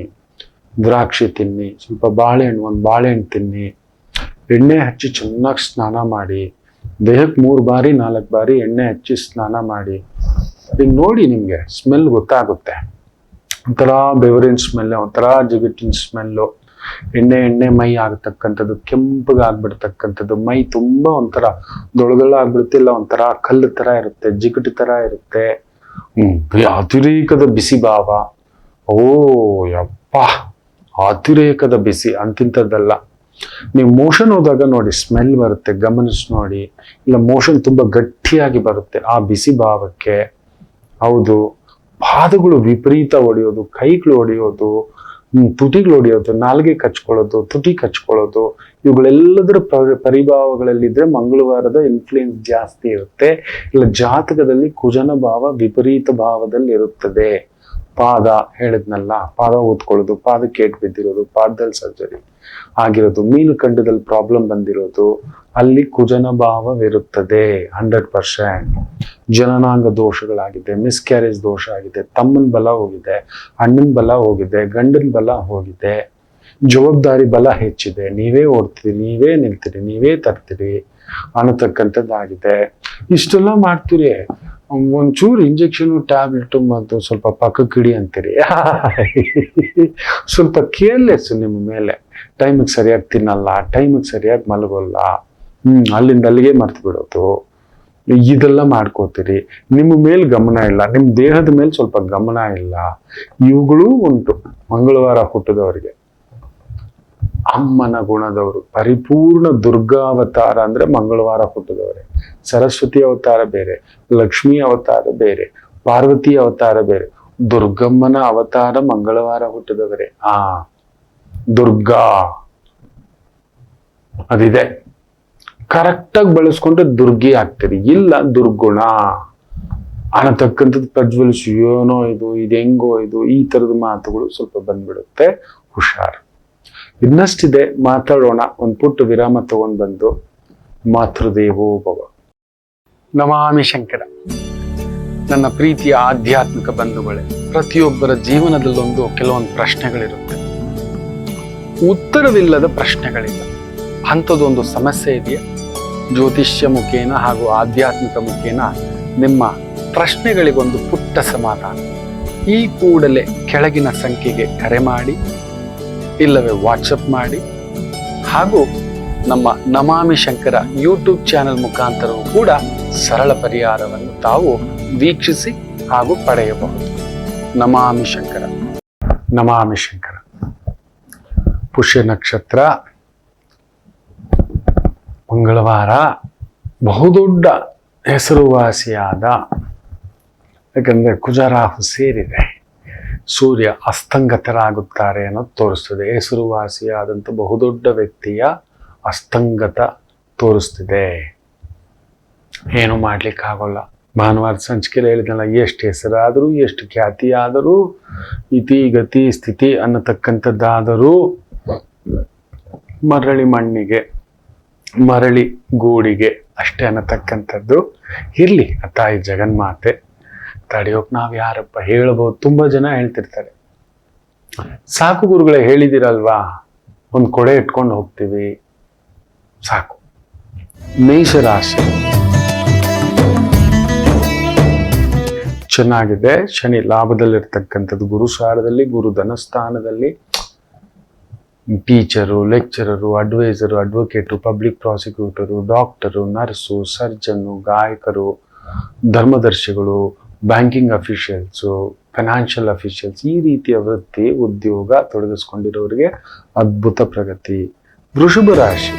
ದ್ರಾಕ್ಷಿ ತಿನ್ನಿ, ಸ್ವಲ್ಪ ಬಾಳೆಹಣ್ಣು, 1 ಬಾಳೆಹಣ್ಣು ತಿನ್ನಿ, ಎಣ್ಣೆ ಹಚ್ಚಿ ಚೆನ್ನಾಗಿ ಸ್ನಾನ ಮಾಡಿ, ದೇಹಕ್ಕೆ 3 ಬಾರಿ 4 ಬಾರಿ ಎಣ್ಣೆ ಹಚ್ಚಿ ಸ್ನಾನ ಮಾಡಿ. ಈಗ ನೋಡಿ ನಿಮ್ಗೆ ಸ್ಮೆಲ್ ಗೊತ್ತಾಗುತ್ತೆ. ಒಂಥರ ಬೆವರಿನ ಸ್ಮೆಲ್, ಒಂಥರ ಜಿಗಟಿನ ಸ್ಮೆಲ್ಲು, ಎಣ್ಣೆ ಮೈ ಆಗತಕ್ಕಂಥದ್ದು, ಕೆಂಪಗಾಗ್ಬಿಡ್ತಕ್ಕಂಥದ್ದು, ಮೈ ತುಂಬಾ ಒಂಥರ ದೊಳದೊಳ ಆಗ್ಬಿಡುತ್ತೆ, ಇಲ್ಲ ಒಂಥರ ಕಲ್ಲು ತರ ಇರುತ್ತೆ, ಜಿಗಟು ತರ ಇರುತ್ತೆ. ಅತಿರೇಕದ ಬಿಸಿ ಭಾವ. ಓ ಯಪ್ಪ, ಅತಿರೇಕದ ಬಿಸಿ ಅಂತಿಂಥದ್ದಲ್ಲ. ನೀವು ಮೋಷನ್ ಹೋದಾಗ ನೋಡಿ ಸ್ಮೆಲ್ ಬರುತ್ತೆ, ಗಮನಿಸಿ ನೋಡಿ. ಇಲ್ಲ ಮೋಷನ್ ತುಂಬಾ ಗಟ್ಟಿಯಾಗಿ ಬರುತ್ತೆ ಆ ಬಿಸಿ ಭಾವಕ್ಕೆ. ಹೌದು, ಪಾದಗಳು ವಿಪರೀತ ಹೊಡೆಯೋದು, ಕೈಗಳು ಹೊಡೆಯೋದು, ತುಟಿಗಳು ಹೊಡೆಯೋದು, ನಾಲ್ಗೆ ಕಚ್ಕೊಳ್ಳೋದು, ತುಟಿ ಕಚ್ಕೊಳ್ಳೋದು, ಇವುಗಳೆಲ್ಲದರ ಪರಿಭಾವಗಳಲ್ಲಿದ್ರೆ ಮಂಗಳವಾರದ ಇನ್ಫ್ಲೂಯೆನ್ಸ್ ಜಾಸ್ತಿ ಇರುತ್ತೆ. ಇಲ್ಲ ಜಾತಕದಲ್ಲಿ ಕುಜನ ಭಾವ ವಿಪರೀತ ಭಾವದಲ್ಲಿ ಇರುತ್ತದೆ. ಪಾದ ಹೇಳಿದ್ನಲ್ಲ, ಪಾದ ಊದ್ಕೊಳ್ಳೋದು, ಪಾದಕ್ಕೆ ಏಟ್ ಬಿದ್ದಿರೋದು, ಪಾದದಲ್ಲಿ ಸರ್ಜರಿ ಆಗಿರೋದು, ಮೀನು ಖಂಡದಲ್ಲಿ ಪ್ರಾಬ್ಲಮ್ ಬಂದಿರೋದು, ಅಲ್ಲಿ ಕುಜನ ಭಾವವಿರುತ್ತದೆ 100%. ಜನನಾಂಗ ದೋಷಗಳಾಗಿದೆ, ಮಿಸ್ಕ್ಯಾರೇಜ್ ದೋಷ ಆಗಿದೆ, ತಮ್ಮನ ಬಲ ಹೋಗಿದೆ, ಅಣ್ಣನ ಬಲ ಹೋಗಿದೆ, ಗಂಡನ ಬಲ ಹೋಗಿದೆ, ಜವಾಬ್ದಾರಿ ಬಲ ಹೆಚ್ಚಿದೆ, ನೀವೇ ಓಡ್ತೀರಿ, ನೀವೇ ನಿಲ್ತೀರಿ, ನೀವೇ ತರ್ತೀರಿ ಅನ್ನತಕ್ಕಂಥದ್ದಾಗಿದೆ. ಇಷ್ಟೆಲ್ಲ ಮಾಡ್ತೀರಿ, ಒಂಚೂರು ಇಂಜೆಕ್ಷನ್ ಟ್ಯಾಬ್ಲೆಟ್ ಮತ್ತು ಸ್ವಲ್ಪ ಪಕ್ಕಕ್ಕಿಡಿ ಅಂತೀರಿ. ಸ್ವಲ್ಪ ಕೇರ್ಲೆಸ್ ನಿಮ್ಮ ಮೇಲೆ. ಟೈಮಿಗೆ ಸರಿಯಾಗಿ ತಿನ್ನಲ್ಲ, ಟೈಮಿಗೆ ಸರಿಯಾಗಿ ಮಲಗೋಲ್ಲ, ಅಲ್ಲಿಂದ ಅಲ್ಲಿಗೆ ಮರ್ತು ಬಿಡೋದು, ಇದೆಲ್ಲ ಮಾಡ್ಕೋತೀರಿ. ನಿಮ್ಮ ಮೇಲೆ ಗಮನ ಇಲ್ಲ, ನಿಮ್ಮ ದೇಹದ ಮೇಲೆ ಸ್ವಲ್ಪ ಗಮನ ಇಲ್ಲ. ಇವುಗಳೂ ಉಂಟು ಮಂಗಳವಾರ ಹುಟ್ಟಿದವರಿಗೆ. ಅಮ್ಮನ ಗುಣದವರು, ಪರಿಪೂರ್ಣ ದುರ್ಗಾವತಾರ ಅಂದ್ರೆ ಮಂಗಳವಾರ ಹುಟ್ಟಿದವರೇ. ಸರಸ್ವತಿ ಅವತಾರ ಬೇರೆ, ಲಕ್ಷ್ಮೀ ಅವತಾರ ಬೇರೆ, ಪಾರ್ವತಿ ಅವತಾರ ಬೇರೆ, ದುರ್ಗಮ್ಮನ ಅವತಾರ ಮಂಗಳವಾರ ಹುಟ್ಟಿದವರೇ. ದುರ್ಗಾ ಅದಿದೆ, ಕರೆಕ್ಟಾಗಿ ಬಳಸ್ಕೊಂಡ್ರೆ ದುರ್ಗಿ ಆಗ್ತೀರಿ, ಇಲ್ಲ ದುರ್ಗುಣ ಅನ್ನತಕ್ಕಂಥದ್ದು ಪ್ರಜ್ವಲಿಸಿ, ಏನೋ ಇದು ಹೆಂಗೋ ಇದು, ಈ ತರದ ಮಾತುಗಳು ಸ್ವಲ್ಪ ಬಂದ್ಬಿಡುತ್ತೆ. ಹುಷಾರ್. ಇನ್ನಷ್ಟಿದೆ, ಮಾತಾಡೋಣ. ಒಂದು ಪುಟ್ಟ ವಿರಾಮ ತಗೊಂಡು ಬಂದು ಮಾತೃದೇವೋ ಭವ. ನಮಾಮಿ ಶಂಕರ. ನನ್ನ ಪ್ರೀತಿಯ ಆಧ್ಯಾತ್ಮಿಕ ಬಂಧುಗಳೇ, ಪ್ರತಿಯೊಬ್ಬರ ಜೀವನದಲ್ಲೊಂದು ಕೆಲವೊಂದು ಪ್ರಶ್ನೆಗಳಿರುತ್ತೆ, ಉತ್ತರವಿಲ್ಲದ ಪ್ರಶ್ನೆಗಳಿಲ್ಲ. ಅಂಥದ್ದೊಂದು ಸಮಸ್ಯೆ ಇದೆಯಾ? ಜ್ಯೋತಿಷ್ಯ ಮುಖೇನ ಹಾಗೂ ಆಧ್ಯಾತ್ಮಿಕ ಮುಖೇನ ನಿಮ್ಮ ಪ್ರಶ್ನೆಗಳಿಗೊಂದು ಪುಟ್ಟ ಸಮಾಧಾನ. ಈ ಕೂಡಲೇ ಕೆಳಗಿನ ಸಂಖ್ಯೆಗೆ ಕರೆ ಮಾಡಿ, ಇಲ್ಲವೇ ವಾಟ್ಸಪ್ ಮಾಡಿ, ಹಾಗೂ ನಮ್ಮ ನಮಾಮಿ ಶಂಕರ ಯೂಟ್ಯೂಬ್ ಚಾನೆಲ್ ಮುಖಾಂತರವೂ ಕೂಡ ಸರಳ ಪರಿಹಾರವನ್ನು ತಾವು ವೀಕ್ಷಿಸಿ ಹಾಗೂ ಪಡೆಯಬಹುದು. ನಮಾಮಿ ಶಂಕರ. ನಮಾಮಿ ಶಂಕರ. ಪುಷ್ಯ ನಕ್ಷತ್ರ, ಮಂಗಳವಾರ, ಬಹುದೊಡ್ಡ ಹೆಸರುವಾಸಿಯಾದ, ಯಾಕಂದ್ರೆ ಕುಜರಾಹು ಸೇರಿದೆ, ಸೂರ್ಯ ಅಸ್ತಂಗತರಾಗುತ್ತಾರೆ ಅನ್ನೋದು ತೋರಿಸ್ತದೆ. ಹೆಸರುವಾಸಿಯಾದಂಥ ಬಹುದೊಡ್ಡ ವ್ಯಕ್ತಿಯ ಅಸ್ತಂಗತ ತೋರಿಸ್ತಿದೆ. ಏನು ಮಾಡ್ಲಿಕ್ಕಾಗೋಲ್ಲ. ಭಾನುವಾರ ಸಂಚಿಕೆಯಲ್ಲಿ ಹೇಳಿದ್ನಲ್ಲ, ಎಷ್ಟು ಹೆಸರಾದರೂ, ಎಷ್ಟು ಖ್ಯಾತಿ ಆದರೂ, ಇತಿ ಗತಿ ಸ್ಥಿತಿ ಅನ್ನತಕ್ಕಂಥದ್ದಾದರೂ ಮರಳಿ ಮಣ್ಣಿಗೆ, ಮರಳಿ ಗೂಡಿಗೆ ಅಷ್ಟೇ ಅನ್ನತಕ್ಕಂಥದ್ದು ಇರ್ಲಿ. ತಾಯಿ ಜಗನ್ಮಾತೆ ತಡೆಯೋಕ್ ನಾವ್ ಯಾರಪ್ಪ? ಹೇಳ್ಬೋದು, ತುಂಬಾ ಜನ ಹೇಳ್ತಿರ್ತಾರೆ, ಸಾಕು ಗುರುಗಳೇ ಹೇಳಿದಿರಲ್ವಾ, ಒಂದು ಕೊಡೆ ಇಟ್ಕೊಂಡು ಹೋಗ್ತೀವಿ ಸಾಕು. ಮೇಷರಾಶಿ ಚೆನ್ನಾಗಿದೆ. ಶನಿ ಲಾಭದಲ್ಲಿರ್ತಕ್ಕಂಥದ್ದು, ಗುರು ಸಾರದಲ್ಲಿ, ಗುರು ಧನಸ್ಥಾನದಲ್ಲಿ. Teacher, lecturer, adviser, advocate, public prosecutor, doctor, nurse, surgeon, ಗಾಯಕರು, ಧರ್ಮದರ್ಶಿಗಳು, ಬ್ಯಾಂಕಿಂಗ್ ಅಫಿಷಿಯಲ್ಸು, ಫೈನಾನ್ಷಿಯಲ್ ಅಫಿಷಿಯಲ್ಸ್, ಈ ರೀತಿಯ ವೃತ್ತಿ ಉದ್ಯೋಗ ತೊಡಗಿಸ್ಕೊಂಡಿರೋರಿಗೆ ಅದ್ಭುತ ಪ್ರಗತಿ. ವೃಷಭ ರಾಶಿ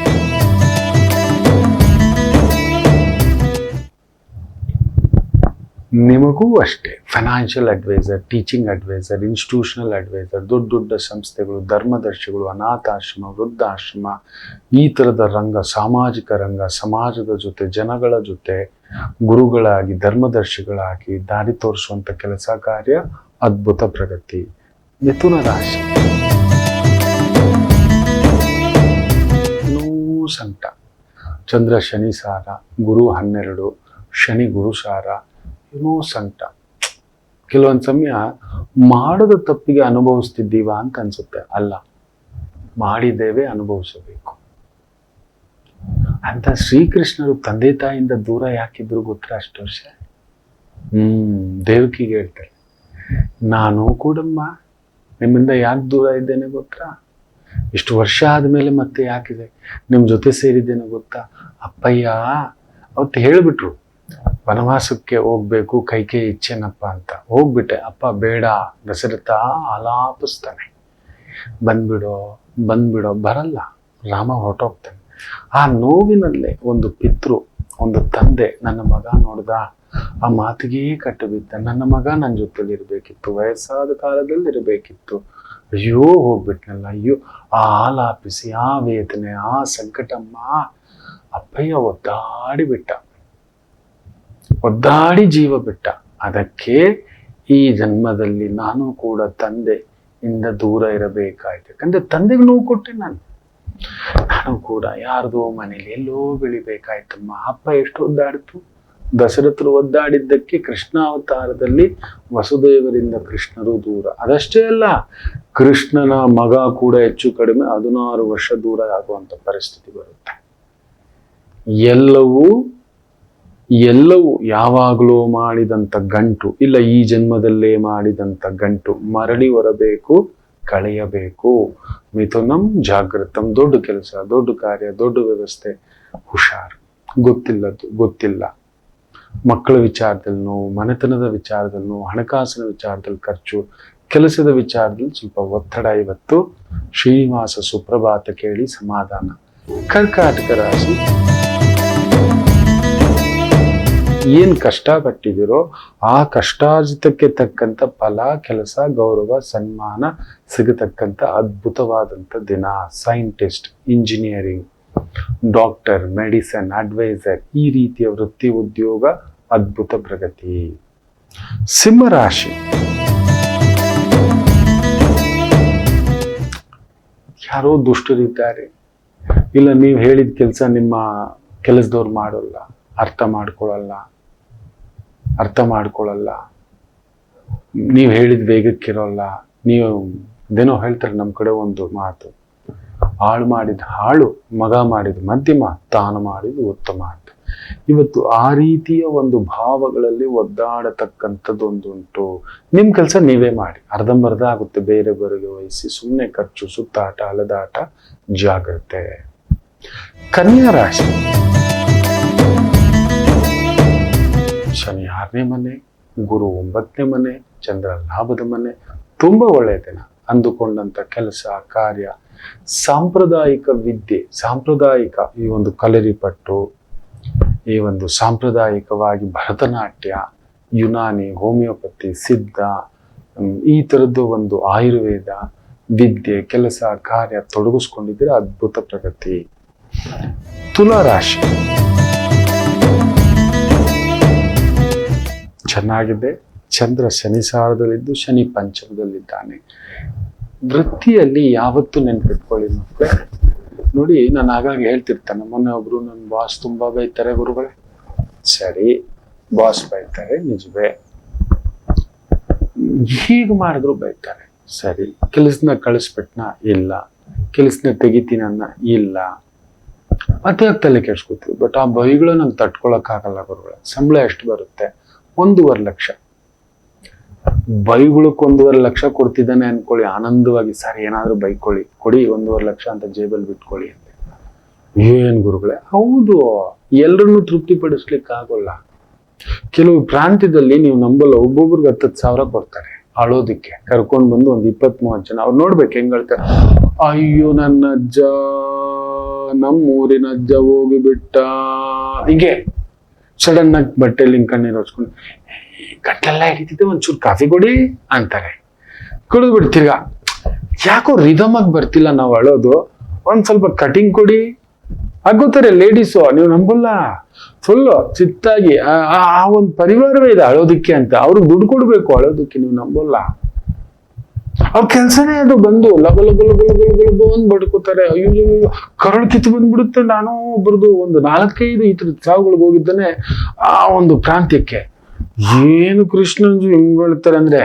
ನಿಮಗೂ ಅಷ್ಟೇ. Financial advisor, teaching advisor, institutional advisor, ದೊಡ್ಡ ದೊಡ್ಡ ಸಂಸ್ಥೆಗಳು, ಧರ್ಮದರ್ಶಿಗಳು, ಅನಾಥಾಶ್ರಮ, ವೃದ್ಧಾಶ್ರಮ, ಈ ಥರದ ರಂಗ, ಸಾಮಾಜಿಕ ರಂಗ, ಸಮಾಜದ ಜೊತೆ, ಜನಗಳ ಜೊತೆ ಗುರುಗಳಾಗಿ, ಧರ್ಮದರ್ಶಿಗಳಾಗಿ ದಾರಿ ತೋರಿಸುವಂಥ ಕೆಲಸ ಕಾರ್ಯ, ಅದ್ಭುತ ಪ್ರಗತಿ. ಮಿಥುನ ರಾಶಿ ಸಂಕಟ. ಚಂದ್ರ ಶನಿ ಸಾರ, ಗುರು 12, ಶನಿ ಗುರು ಸಾರ, ಏನೋ ಸಂಕಟ. ಕೆಲವೊಂದು ಸಮಯ ಮಾಡದ ತಪ್ಪಿಗೆ ಅನುಭವಿಸ್ತಿದ್ದೀವ ಅಂತ ಅನ್ಸುತ್ತೆ. ಅಲ್ಲ, ಮಾಡಿದ್ದೇವೆ, ಅನುಭವಿಸಬೇಕು. ಅಂತ ಶ್ರೀಕೃಷ್ಣರು ತಂದೆ ತಾಯಿಯಿಂದ ದೂರ ಯಾಕಿದ್ರು ಗೊತ್ತಾ ಅಷ್ಟು ವರ್ಷ? ದೇವಕಿಗೆ ಹೇಳ್ತಾರೆ, ನಾನು ಕೂಡಮ್ಮ ನಿಮ್ಮಿಂದ ಯಾಕೆ ದೂರ ಇದ್ದೇನೆ ಗೊತ್ತಾ? ಇಷ್ಟು ವರ್ಷ ಆದ್ಮೇಲೆ ಮತ್ತೆ ಯಾಕಿದೆ ನಿಮ್ ಜೊತೆ ಸೇರಿದ್ದೇನೆ ಗೊತ್ತಾ? ಅಪ್ಪಯ್ಯ ಅವತ್ತು ಹೇಳ್ಬಿಟ್ರು, ವನವಾಸಕ್ಕೆ ಹೋಗ್ಬೇಕು, ಕೈಕೆ ಇಚ್ಛೆನಪ್ಪ ಅಂತ. ಹೋಗ್ಬಿಟ್ಟೆ. ಅಪ್ಪ ಬೇಡ, ದಶರಥ ಆಲಾಪಿಸ್ತಾನೆ, ಬಂದ್ಬಿಡೋ. ಬರಲ್ಲ, ರಾಮ ಹೊರಟೋಗ್ತಾನೆ. ಆ ನೋವಿನಲ್ಲೇ ಒಂದು ಪಿತೃ, ಒಂದು ತಂದೆ, ನನ್ನ ಮಗ ನೋಡ್ದ, ಆ ಮಾತಿಗೆ ಕಟ್ಟು ಬಿದ್ದ, ನನ್ನ ಮಗ ನನ್ನ ಜೊತೆಲಿ ಇರ್ಬೇಕಿತ್ತು, ವಯಸ್ಸಾದ ಕಾಲದಲ್ಲಿ ಇರಬೇಕಿತ್ತು, ಅಯ್ಯೋ ಹೋಗ್ಬಿಟ್ನಲ್ಲ, ಅಯ್ಯೋ. ಆ ಆಲಾಪಿಸಿ, ಆ ವೇದನೆ, ಆ ಸಂಕಟಮ್ಮ, ಅಪ್ಪಯ್ಯ ಒದ್ದಾಡಿ ಜೀವ ಬಿಟ್ಟ. ಅದಕ್ಕೆ ಈ ಜನ್ಮದಲ್ಲಿ ನಾನು ಕೂಡ ತಂದೆಯಿಂದ ದೂರ ಇರಬೇಕಾಯ್ತು. ಯಾಕಂದ್ರೆ ತಂದೆಗೆ ನೋವು ಕೊಟ್ಟೆ ನಾನು ಕೂಡ ಯಾರ್ದೋ ಮನೇಲಿ ಎಲ್ಲೋ ಬೆಳಿಬೇಕಾಯ್ತಮ್ಮ. ಅಪ್ಪ ಎಷ್ಟು ಒದ್ದಾಡ್ತು. ದಶರಥರು ಒದ್ದಾಡಿದ್ದಕ್ಕೆ ಕೃಷ್ಣಾವತಾರದಲ್ಲಿ ವಸುದೇವರಿಂದ ಕೃಷ್ಣರು ದೂರ. ಅದಷ್ಟೇ ಅಲ್ಲ, ಕೃಷ್ಣನ ಮಗ ಕೂಡ ಹೆಚ್ಚು ಕಡಿಮೆ 16 ವರ್ಷ ದೂರ ಆಗುವಂತ ಪರಿಸ್ಥಿತಿ ಬರುತ್ತೆ. ಎಲ್ಲವೂ ಯಾವಾಗಲೂ ಮಾಡಿದಂತ ಗಂಟು, ಇಲ್ಲ ಈ ಜನ್ಮದಲ್ಲೇ ಮಾಡಿದಂತ ಗಂಟು ಮರಳಿ ಹೊರಬೇಕು, ಕಳೆಯಬೇಕು. ಮಿಥುನಂ ಜಾಗೃತಂ, ದೊಡ್ಡ ಕೆಲಸ, ದೊಡ್ಡ ಕಾರ್ಯ, ದೊಡ್ಡ ವ್ಯವಸ್ಥೆ, ಹುಷಾರು. ಗೊತ್ತಿಲ್ಲ. ಮಕ್ಕಳ ವಿಚಾರದಲ್ಲಿ ನೋವು, ಮನೆತನದ ವಿಚಾರದಲ್ಲಿ ನೋವು, ಹಣಕಾಸಿನ ವಿಚಾರದಲ್ಲಿ ಖರ್ಚು, ಕೆಲಸದ ವಿಚಾರದಲ್ಲಿ ಸ್ವಲ್ಪ ಒತ್ತಡ. ಇವತ್ತು ಶ್ರೀನಿವಾಸ ಸುಪ್ರಭಾತ ಕೇಳಿ ಸಮಾಧಾನ. ಕರ್ಕಾಟಕ ರಾಶಿ, ಏನ್ ಕಷ್ಟ ಪಟ್ಟಿದಿರೋ ಆ ಕಷ್ಟಾರ್ಜಿತಕ್ಕೆ ತಕ್ಕಂತ ಫಲ, ಕೆಲಸ, ಗೌರವ, ಸನ್ಮಾನ ಸಿಗತಕ್ಕಂತ ಅದ್ಭುತವಾದಂತ ದಿನ. Scientist, engineering, doctor, medicine, advisor, ಈ ರೀತಿಯ ವೃತ್ತಿ, ಉದ್ಯೋಗ, ಅದ್ಭುತ ಪ್ರಗತಿ. ಸಿಂಹರಾಶಿ, ಯಾರೋ ದುಷ್ಟರಿದ್ದಾರೆ, ಇಲ್ಲ ನೀವು ಹೇಳಿದ ಕೆಲಸ ನಿಮ್ಮ ಕೆಲಸದವ್ರು ಮಾಡೋಲ್ಲ, ಅರ್ಥ ಮಾಡ್ಕೊಳ್ಳಲ್ಲ, ನೀವು ಹೇಳಿದ ವೇಗಕ್ಕಿರೋಲ್ಲ. ನೀವು ಅದೇನೋ ಹೇಳ್ತಾರೆ ನಮ್ಮ ಕಡೆ ಒಂದು ಮಾತು, ಆಳು ಮಾಡಿದ ಹಾಳು, ಮಗ ಮಾಡಿದ ಮಧ್ಯಮ, ತಾನು ಮಾಡಿದ ಉತ್ತಮ ಅಂತ. ಇವತ್ತು ಆ ರೀತಿಯ ಒಂದು ಭಾವಗಳಲ್ಲಿ ಒದ್ದಾಡತಕ್ಕಂಥದ್ದೊಂದುಂಟು. ನಿಮ್ ಕೆಲಸ ನೀವೇ ಮಾಡಿ, ಅರ್ಧಂಬರ್ಧ ಆಗುತ್ತೆ, ಬೇರೆಯವರಿಗೆ ವಹಿಸಿ ಸುಮ್ಮನೆ ಖರ್ಚು, ಸುತ್ತಾಟ, ಅಲದಾಟ, ಜಾಗ್ರತೆ. ಕನ್ಯಾ ರಾಶಿ, ಶನಿ 6ನೇ ಮನೆ, ಗುರು 9ನೇ ಮನೆ, ಚಂದ್ರ ಲಾಭದ ಮನೆ. ತುಂಬಾ ಒಳ್ಳೆಯ ದಿನ. ಅಂದುಕೊಂಡಂತ ಕೆಲಸ, ಕಾರ್ಯ, ಸಾಂಪ್ರದಾಯಿಕ ವಿದ್ಯೆ, ಸಾಂಪ್ರದಾಯಿಕ ಈ ಒಂದು ಕಲರಿಪಟ್ಟು, ಈ ಒಂದು ಸಾಂಪ್ರದಾಯಿಕವಾಗಿ ಭರತನಾಟ್ಯ, ಯುನಾನಿ, ಹೋಮಿಯೋಪತಿ, ಸಿದ್ಧ, ಈ ತರದ್ದು ಒಂದು ಆಯುರ್ವೇದ ವಿದ್ಯೆ, ಕೆಲಸ, ಕಾರ್ಯ ತೊಡಗಿಸ್ಕೊಂಡಿದ್ರೆ ಅದ್ಭುತ ಪ್ರಗತಿ. ತುಲಾ ರಾಶಿ, ಚೆನ್ನಾಗಿದೆ. ಚಂದ್ರ ಶನಿ ಸಾರದಲ್ಲಿದ್ದು ಶನಿ ಪಂಚಮದಲ್ಲಿದ್ದಾನೆ. ವೃತ್ತಿಯಲ್ಲಿ ಯಾವತ್ತೂ ನೆನ್ಪಿಟ್ಕೊಳ್ಳಿ ಮಕ್ಕಳೇ. ನೋಡಿ, ನಾನು ಆಗಾಗ ಹೇಳ್ತಿರ್ತಾನೆ, ಮೊನ್ನೆ ಒಬ್ರು ನನ್ನ ಬಾಸ್ ತುಂಬಾ ಬೈತಾರೆ ಗುರುಗಳೇ. ಸರಿ, ಬಾಸ್ ಬೈತಾರೆ, ನಿಜವೇ. ಹೀಗೆ ಮಾಡಿದ್ರು ಬೈತಾರೆ, ಸರಿ. ಕೆಲಸನ ಕಳಿಸ್ಬಿಟ್ನ? ಇಲ್ಲ. ಕೆಲಸನ ತೆಗಿತೀನನ್ನ? ಇಲ್ಲ. ಮತ್ತೆ ತಲೆ ಕೆಡ್ಸ್ಕೊತೀವಿ. ಬಟ್ ಆ ಬೈಗಳು ನಂಗೆ ತಟ್ಕೊಳಕ್ ಆಗಲ್ಲ ಗುರುಗಳೇ. ಸಂಬಳ ಎಷ್ಟು ಬರುತ್ತೆ? 1.5 ಲಕ್ಷ. ಬೈಗುಳಕ್ಕೆ 1.5 ಲಕ್ಷ ಕೊಡ್ತಿದ್ದಾನೆ ಅನ್ಕೊಳ್ಳಿ, ಆನಂದವಾಗಿ, ಸರ್ ಏನಾದ್ರೂ ಬೈಕೊಳ್ಳಿ, ಕೊಡಿ 1.5 ಲಕ್ಷ ಅಂತ ಜೇಬಲ್ಲಿ ಬಿಟ್ಕೊಳ್ಳಿ ಅಂತ. ಏನ್ ಗುರುಗಳೇ? ಹೌದು, ಎಲ್ರನ್ನೂ ತೃಪ್ತಿಪಡಿಸ್ಲಿಕ್ಕೆ ಆಗೋಲ್ಲ. ಕೆಲವು ಪ್ರಾಂತ್ಯದಲ್ಲಿ ನೀವು ನಂಬಲ್ಲ, ಒಬ್ಬೊಬ್ರಿಗೆ 10,000 ಕೊಡ್ತಾರೆ ಅಳೋದಿಕ್ಕೆ. ಕರ್ಕೊಂಡ್ ಬಂದು ಒಂದು 20-30 ಜನ, ಅವ್ರು ನೋಡ್ಬೇಕು ಹೆಂಗ್ ಹೇಳ್ತಾರೆ. ಅಯ್ಯೋ ನನ್ನ ಅಜ್ಜ, ನಮ್ಮೂರಿನ ಅಜ್ಜ ಹೋಗಿಬಿಟ್ಟ. ಹೀಗೆ ಸಡನ್ ಆಗಿ ಬಟ್ಟೆಯಲ್ಲಿ ಕಣ್ಣೀರು ಹೊಡ್ಸ್ಕೊಂಡು, ಗಟ್ಟೆಲ್ಲ ಹಿಡಿತಿದ್ದೆ, ಒಂಚೂರು ಕಾಫಿ ಕೊಡಿ ಅಂತಾರೆ. ಕುಡಿದು ಬಿಡ್ತೀಗ. ಯಾಕೋ ರಿದಮ್ ಆಗಿ ಬರ್ತಿಲ್ಲ ನಾವು ಅಳೋದು, ಒಂದ್ ಸ್ವಲ್ಪ ಕಟಿಂಗ್ ಕೊಡಿ ಆಗೋತಾರೆ ಲೇಡೀಸು. ನೀವು ನಂಬಲ್ಲ, ಫುಲ್ ಚಿತ್ತಾಗಿ ಆ ಒಂದು ಪರಿವಾರವೇ ಇದೆ ಅಳೋದಿಕ್ಕೆ ಅಂತ. ಅವ್ರಿಗೆ ದುಡ್ಡು ಕೊಡ್ಬೇಕು ಅಳೋದಕ್ಕೆ, ನೀವು ನಂಬಲ್ಲ. ಅವ್ರ ಕೆಲ್ಸನೇ ಅದು. ಬಂದು ಲಬ ಅಂದ್ ಬಡ್ಕೋತಾರೆ. ಅಯ್ಯೋ, ಕರಳು ಕಿತ್ತು ಬಂದ್ಬಿಡುತ್ತೆ. ನಾನು ಒಬ್ರದ್ದು ಒಂದು 4-5 ಈ ತರದ ಸಾವುಗಳಿಗೆ ಹೋಗಿದ್ದಾನೆ ಆ ಒಂದು ಪ್ರಾಂತ್ಯಕ್ಕೆ. ಏನು ಕೃಷ್ಣಂಜು ಹಿಂಗ್ ಹೇಳ್ತಾರೆ ಅಂದ್ರೆ,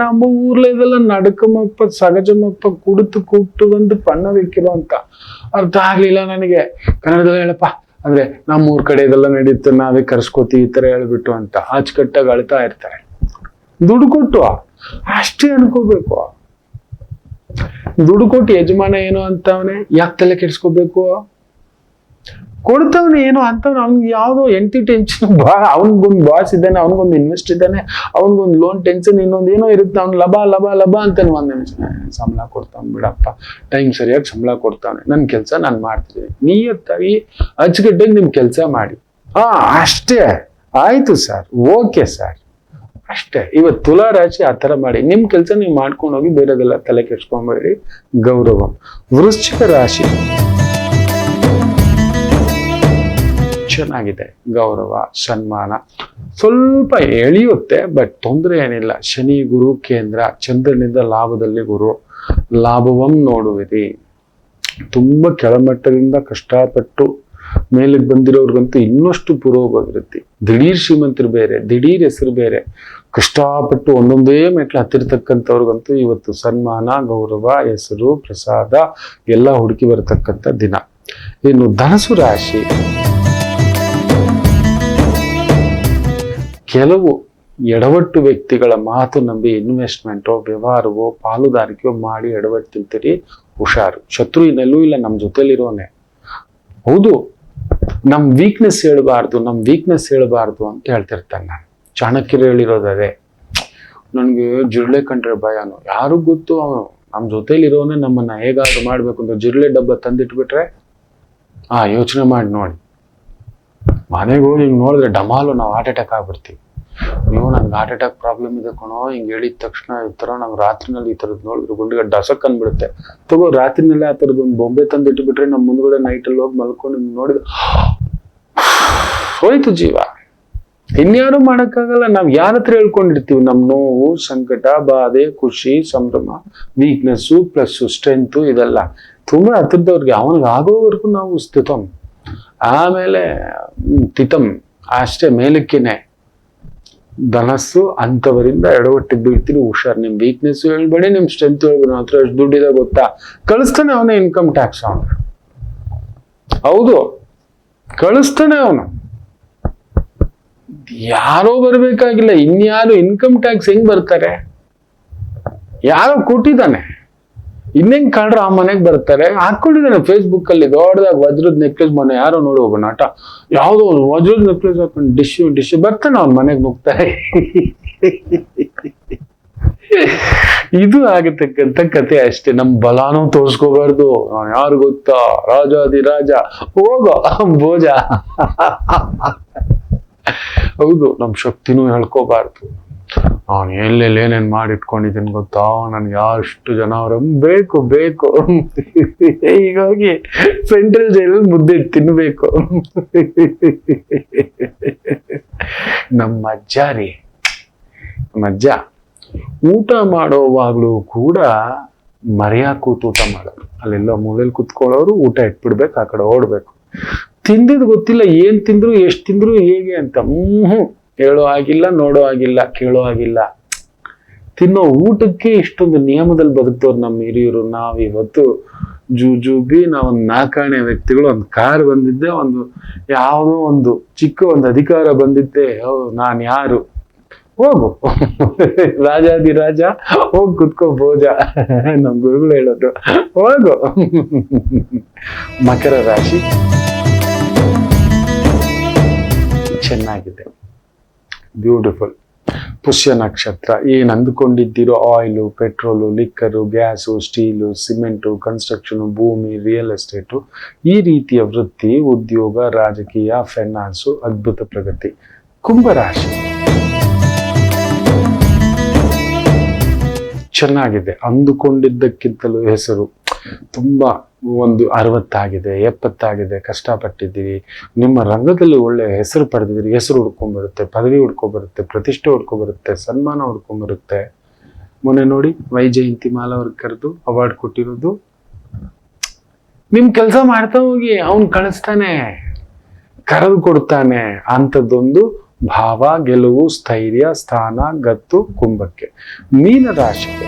ನಮ್ಮ ಊರ್ಲೆ ಇದೆಲ್ಲ ನಡಕಮಪ್ಪ, ಸಗಜಮಪ್ಪ, ಕುಡಿತು ಬಂದು ಪಣ್ಣ ಬೇಕಿರೋ ಅಂತ. ಅರ್ಥ ಆಗ್ಲಿಲ್ಲ ನನಗೆ. ಕನ್ನಡದಲ್ಲಿ ಹೇಳಪ್ಪ ಅಂದ್ರೆ ನಮ್ಮೂರ್ ಕಡೆ ಇದೆಲ್ಲ ನಡೀತು, ನಾವೇ ಕರ್ಸ್ಕೋತೀವಿ ಈ ತರ ಹೇಳ್ಬಿಟ್ಟು ಅಂತ ಅಚ್ಚುಕಟ್ಟಾಗಿ ಅಳ್ತಾ ಇರ್ತಾರೆ. ದುಡ್ಡು ಕೊಟ್ಟು ಅಷ್ಟೇ ಅನ್ಕೋಬೇಕು. ದುಡ್ಡು ಕೊಟ್ಟು ಯಜಮಾನ ಏನೋ ಅಂತವನೆ, ಯಾಕೆ ತಲೆ ಕೆಡ್ಸ್ಕೋಬೇಕು? ಕೊಡ್ತವನೆ ಏನೋ ಅಂತವ್ನ, ಅವ್ನಿಗೆ ಯಾವ್ದೋ ಎಂಟಿ ಟೆನ್ಷನ್, ಅವನ್ಗೊಂದು ಬಾಸ್ ಇದ್ದಾನೆ, ಅವನ್ಗೊಂದು ಇನ್ವೆಸ್ಟ್ ಇದ್ದಾನೆ, ಅವನ್ಗೊಂದು ಲೋನ್ ಟೆನ್ಷನ್, ಇನ್ನೊಂದು ಏನೋ ಇರುತ್ತೆ, ಅವ್ನು ಲಬ ಲಬ ಲಬ ಅಂತಾನೆ. ಒಂದ್ ನಿಮಿಷ ಸಂಬಳ ಕೊಡ್ತಾವ್ ಬಿಡಪ್ಪ, ಟೈಮ್ ಸರಿಯಾಗಿ ಸಂಬಳ ಕೊಡ್ತಾವನೆ, ನನ್ ಕೆಲ್ಸ ನಾನ್ ಮಾಡ್ತೀನಿ, ನಿಯತ್ತಾಗಿ ಅಚ್ಚುಕಟ್ಟಾಗಿ ನಿಮ್ ಕೆಲ್ಸ ಮಾಡಿ. ಅಷ್ಟೇ ಆಯ್ತು ಸರ್, ಓಕೆ ಸರ್, ಅಷ್ಟೇ. ಇವತ್ತು ತುಲಾ ರಾಶಿ ಆ ತರ ಮಾಡಿ ನಿಮ್ ಕೆಲ್ಸ ನೀವು ಮಾಡ್ಕೊಂಡು ಹೋಗಿ, ಬೇರೆದೆಲ್ಲ ತಲೆ ಕೆಡ್ಸ್ಕೊಂಬೇಡಿ. ಗೌರವ. ವೃಶ್ಚಿಕ ರಾಶಿ ಚೆನ್ನಾಗಿದೆ, ಗೌರವ ಸನ್ಮಾನ ಸ್ವಲ್ಪ ಎಳೆಯುತ್ತೆ, ಬಟ್ ತೊಂದರೆ ಏನಿಲ್ಲ. ಶನಿ ಗುರು ಕೇಂದ್ರ, ಚಂದ್ರನಿಂದ ಲಾಭದಲ್ಲಿ ಗುರು, ಲಾಭವಂ ನೋಡುವಿರಿ. ತುಂಬಾ ಕೆಳಮಟ್ಟದಿಂದ ಕಷ್ಟಪಟ್ಟು ಮೇಲಕ್ಕೆ ಬಂದಿರೋರ್ಗಂತೂ ಇನ್ನಷ್ಟು ಪುರೋಗತಿ. ದಿಢೀರ್ ಶ್ರೀಮಂತರು ಬೇರೆ, ದಿಢೀರ್ ಹೆಸರು ಬೇರೆ, ಕಷ್ಟಪಟ್ಟು ಒಂದೊಂದೇ ಮೆಟ್ಲು ಹತ್ತಿರ್ತಕ್ಕಂಥವ್ರಿಗಂತೂ ಇವತ್ತು ಸನ್ಮಾನ, ಗೌರವ, ಹೆಸರು, ಪ್ರಸಾದ ಎಲ್ಲ ಹುಡುಕಿ ಬರತಕ್ಕಂಥ ದಿನ. ಇನ್ನು ಧನಸು ರಾಶಿ, ಕೆಲವು ಎಡವಟ್ಟು ವ್ಯಕ್ತಿಗಳ ಮಾತು ನಂಬಿ ಇನ್ವೆಸ್ಟ್ಮೆಂಟೋ ವ್ಯವಹಾರವೋ ಪಾಲುದಾರಿಕೆಯೋ ಮಾಡಿ ಎಡವಟ್ಟು ತಿಂತೀರಿ, ಹುಷಾರು. ಶತ್ರು ಇನ್ನೆಲ್ಲೂ ಇಲ್ಲ, ನಮ್ಮ ಜೊತೆಲಿರೋನೆ. ಹೌದು, ನಮ್ ವೀಕ್ನೆಸ್ ಹೇಳ್ಬಾರ್ದು ಅಂತ ಹೇಳ್ತಿರ್ತಾನೆ ನಾನು. ಚಾಣಕ್ಯರು ಹೇಳಿರೋದೇ, ನನ್ಗೆ ಜಿರ್ಲೆ ಕಂಡ್ರೆ ಭಯನು. ಯಾರಿಗ್ ಗೊತ್ತು, ಅವನು ನಮ್ ಜೊತೆಲಿರೋನೆ ನಮ್ಮನ್ನ ಹೇಗಾದ್ರು ಮಾಡ್ಬೇಕು ಅಂತ. ಜಿರ್ಲೆ ಡಬ್ಬ ತಂದಿಟ್ಬಿಟ್ರೆ ಯೋಚನೆ ಮಾಡಿ ನೋಡಿ, ಮನೆಗೆ ಹೋಗಿ ಹಿಂಗ್ ನೋಡಿದ್ರೆ ಡಮಾಲು ನಾವು ಹಾರ್ಟ್ ಅಟ್ಯಾಕ್ ಆಗ್ಬಿಡ್ತೀವಿ. ನೀವು ನನ್ಗೆ ಹಾರ್ಟ್ ಅಟ್ಯಾಕ್ ಪ್ರಾಬ್ಲಮ್ ಇದೆ ಕಣೋ, ಹಿಂಗ್ ಹೇಳಿದ ತಕ್ಷಣ ಈ ತರ ನಂಗೆ ರಾತ್ರಿನಲ್ಲಿ ಈ ತರದ್ ನೋಡಿದ್ರೆ ಗುಂಡಿಗೆ ಡಸಕ್ ಅನ್ಬಿಡುತ್ತೆ. ತಗೋ ರಾತ್ರಿನಲ್ಲೇ ಆ ತರದ್ ಒಂದು ಬೊಂಬೆ ತಂದಿಟ್ಬಿಟ್ರೆ ನಮ್ಮ ಮುಂದ್ಗಡೆ ನೈಟಲ್ಲಿ ಹೋಗಿ ಮಲ್ಕೊಂಡು ನೋಡಿದ್ರೆ ಹೋಯ್ತು ಜೀವ. ಇನ್ಯಾರು ಮಾಡಕ್ಕಾಗಲ್ಲ. ನಾವ್ ಯಾರ ಹತ್ರ ಹೇಳ್ಕೊಂಡಿರ್ತೀವಿ ನಮ್ ನೋವು, ಸಂಕಟ, ಬಾಧೆ, ಖುಷಿ, ಸಂಭ್ರಮ, ವೀಕ್ನೆಸ್ಸು ಪ್ಲಸ್ ಸ್ಟ್ರೆಂತ್, ಇದೆಲ್ಲ ತುಂಬಾ ಹತ್ತಿರದವ್ರಿಗೆ. ಅವನಿಗೆ ಆಗೋವರೆಗೂ ನಾವು ಸ್ಥಿತಂ, ಆಮೇಲೆ ತಿತಂ, ಅಷ್ಟೇ ಮೇಲಕ್ಕೆನೆ. ಧನಸ್ಸು ಅಂತವರಿಂದ ಎಡವಟ್ಟಿಗೆ ಬೀಳ್ತೀರಿ, ಹುಷಾರ್. ನಿಮ್ ವೀಕ್ನೆಸ್ ಹೇಳ್ಬೇಡಿ, ನಿಮ್ ಸ್ಟ್ರೆಂತ್ ಹೇಳ್ಬೇಡಿ. ಹತ್ರ ಎಷ್ಟು ದುಡ್ಡಿದೆ ಗೊತ್ತಾ, ಕಳಿಸ್ತಾನೆ ಅವನೇ ಇನ್ಕಮ್ ಟ್ಯಾಕ್ಸ್. ಅವನು ಹೌದು, ಕಳಿಸ್ತಾನೆ ಅವನು. ಯಾರೋ ಬರ್ಬೇಕಾಗಿಲ್ಲ, ಇನ್ಯಾರು ಇನ್ಕಮ್ ಟ್ಯಾಕ್ಸ್ ಹೆಂಗ್ ಬರ್ತಾರೆ? ಯಾರೋ ಕೊಟ್ಟಿದ್ದಾನೆ, ಇನ್ನೆಂಗ್ ಕಂಡ್ರೆ ಆ ಮನೆಗೆ ಬರ್ತಾರೆ. ಹಾಕೊಂಡಿದ್ದಾನೆ ಫೇಸ್ಬುಕ್ ಅಲ್ಲಿ ದೊಡ್ಡದಾಗ ವಜ್ರದ ನೆಕ್ಲೆಸ್. ಮೊನ್ನೆ ಯಾರೋ ನೋಡಿ ಹೋಗೋ ನಾಟ, ಯಾವ್ದೋ ವಜ್ರದ ನೆಕ್ಲೆಸ್ ಹಾಕೊಂಡು ಡಿಶ್ ಬರ್ತಾನೆ ಅವ್ನ ಮನೆಗೆ ನುಗ್ತಾರೆ. ಇದು ಆಗತಕ್ಕಂಥ ಕತೆ ಅಷ್ಟೇ. ನಮ್ ಬಲಾನು ತೋರ್ಸ್ಕೋಬಾರ್ದು. ಯಾರು ಗೊತ್ತಾ, ರಾಜಾದಿರಾಜ, ಹೋಗೋ ಭೋಜ. ಹೌದು, ನಮ್ ಶಕ್ತಿನೂ ಹೇಳ್ಕೋಬಾರ್ದು. ಅವನು ಎಲ್ಲೆಲ್ಲಿ ಏನೇನ್ ಮಾಡಿಟ್ಕೊಂಡಿದ್ದೀನಿ ಗೊತ್ತಾ, ನನ್ಗೆ ಅಷ್ಟು ಜನ ಬೇಕು. ಈಗ ಹೋಗಿ ಸೆಂಟ್ರಲ್ ಜೈಲಲ್ಲಿ ಮುದ್ದೆ ತಿನ್ಬೇಕು. ನಮ್ಮ ಅಜ್ಜ ಊಟ ಮಾಡೋವಾಗ್ಲೂ ಕೂಡ ಮರ್ಯಾಕ್ ಕೂತು ಊಟ ಮಾಡೋರು. ಅಲ್ಲೆಲ್ಲ ಮೂಲೆಯಲ್ಲಿ ಕುತ್ಕೊಳ್ಳೋರು, ಊಟ ಇಟ್ಬಿಡ್ಬೇಕು, ಆ ಕಡೆ ಓಡ್ಬೇಕು. ತಿಂದಿದ್ ಗೊತ್ತಿಲ್ಲ, ಏನ್ ತಿಂದ್ರು, ಎಷ್ಟ್ ತಿಂದ್ರು, ಹೇಗೆ ಅಂತ ಹೇಳೋ ಆಗಿಲ್ಲ, ನೋಡೋ ಆಗಿಲ್ಲ, ಕೇಳೋ ಆಗಿಲ್ಲ. ತಿನ್ನೋ ಊಟಕ್ಕೆ ಇಷ್ಟೊಂದು ನಿಯಮದಲ್ಲಿ ಬದುಕ್ತವ್ರು ನಮ್ಮ ಹಿರಿಯರು. ನಾವಿವತ್ತು ಜೂಜೂಬಿ, ನಾವೊಂದು ನಾಕಾಣೆ ವ್ಯಕ್ತಿಗಳು. ಒಂದು ಕಾರ್ ಬಂದಿದ್ದೆ, ಒಂದು ಯಾವುದೋ ಒಂದು ಚಿಕ್ಕ ಒಂದು ಅಧಿಕಾರ ಬಂದಿದ್ದೆ, ನಾನ್ ಯಾರು, ಹೋಗು ರಾಜಾದಿರಾಜ, ಹೋಗ್ ಕುತ್ಕೋ ಭೋಜ, ನಮ್ ಗುರುಗಳು ಹೇಳೋದು, ಹೋಗು. ಮಕರ ರಾಶಿ ಚೆನ್ನಾಗಿದೆ, ಬ್ಯೂಟಿಫುಲ್. ಪುಷ್ಯ ನಕ್ಷತ್ರ. ಏನ್ ಅಂದ್ಕೊಂಡಿದ್ದೀರೋ, oil, petrol, liquor, gas, steel, cement, construction, ಭೂಮಿ, ರಿಯಲ್ ಎಸ್ಟೇಟು, ಈ ರೀತಿಯ ವೃತ್ತಿ, ಉದ್ಯೋಗ, ರಾಜಕೀಯ, ಫೈನಾನ್ಸು, ಅದ್ಭುತ ಪ್ರಗತಿ. ಕುಂಭರಾಶಿ ಚೆನ್ನಾಗಿದೆ, ಅಂದುಕೊಂಡಿದ್ದಕ್ಕಿಂತಲೂ ಹೆಸರು. ತುಂಬಾ ಒಂದು 60 ಆಗಿದೆ, 70 ಆಗಿದೆ, ಕಷ್ಟಪಟ್ಟಿದ್ದೀರಿ, ನಿಮ್ಮ ರಂಗದಲ್ಲಿ ಒಳ್ಳೆ ಹೆಸರು ಪಡೆದಿದ್ದೀರಿ. ಹೆಸರು ಹುಡ್ಕೊಂಡ್ಬರುತ್ತೆ, ಪದವಿ ಹುಡ್ಕೊಂಡ್ಬರುತ್ತೆ, ಪ್ರತಿಷ್ಠೆ ಹುಡ್ಕೊಂಡ್ಬರುತ್ತೆ, ಸನ್ಮಾನ ಹುಡ್ಕೊಂಡ್ಬರುತ್ತೆ. ಮೊನ್ನೆ ನೋಡಿ ವೈಜಯಂತಿ ಮಾಲಾ ಅವ್ರಿಗೆ ಕರೆದು ಅವಾರ್ಡ್ ಕೊಟ್ಟಿರೋದು. ನಿಮ್ ಕೆಲಸ ಮಾಡ್ತಾ ಹೋಗಿ, ಅವನ್ ಕಳಿಸ್ತಾನೆ, ಕರೆದು ಕೊಡ್ತಾನೆ. ಅಂಥದ್ದೊಂದು ಭಾವ, ಗೆಲುವು, ಸ್ಥೈರ್ಯ, ಸ್ಥಾನ, ಗತ್ತು ಕುಂಭಕ್ಕೆ. ಮೀನ ರಾಶಿಗೆ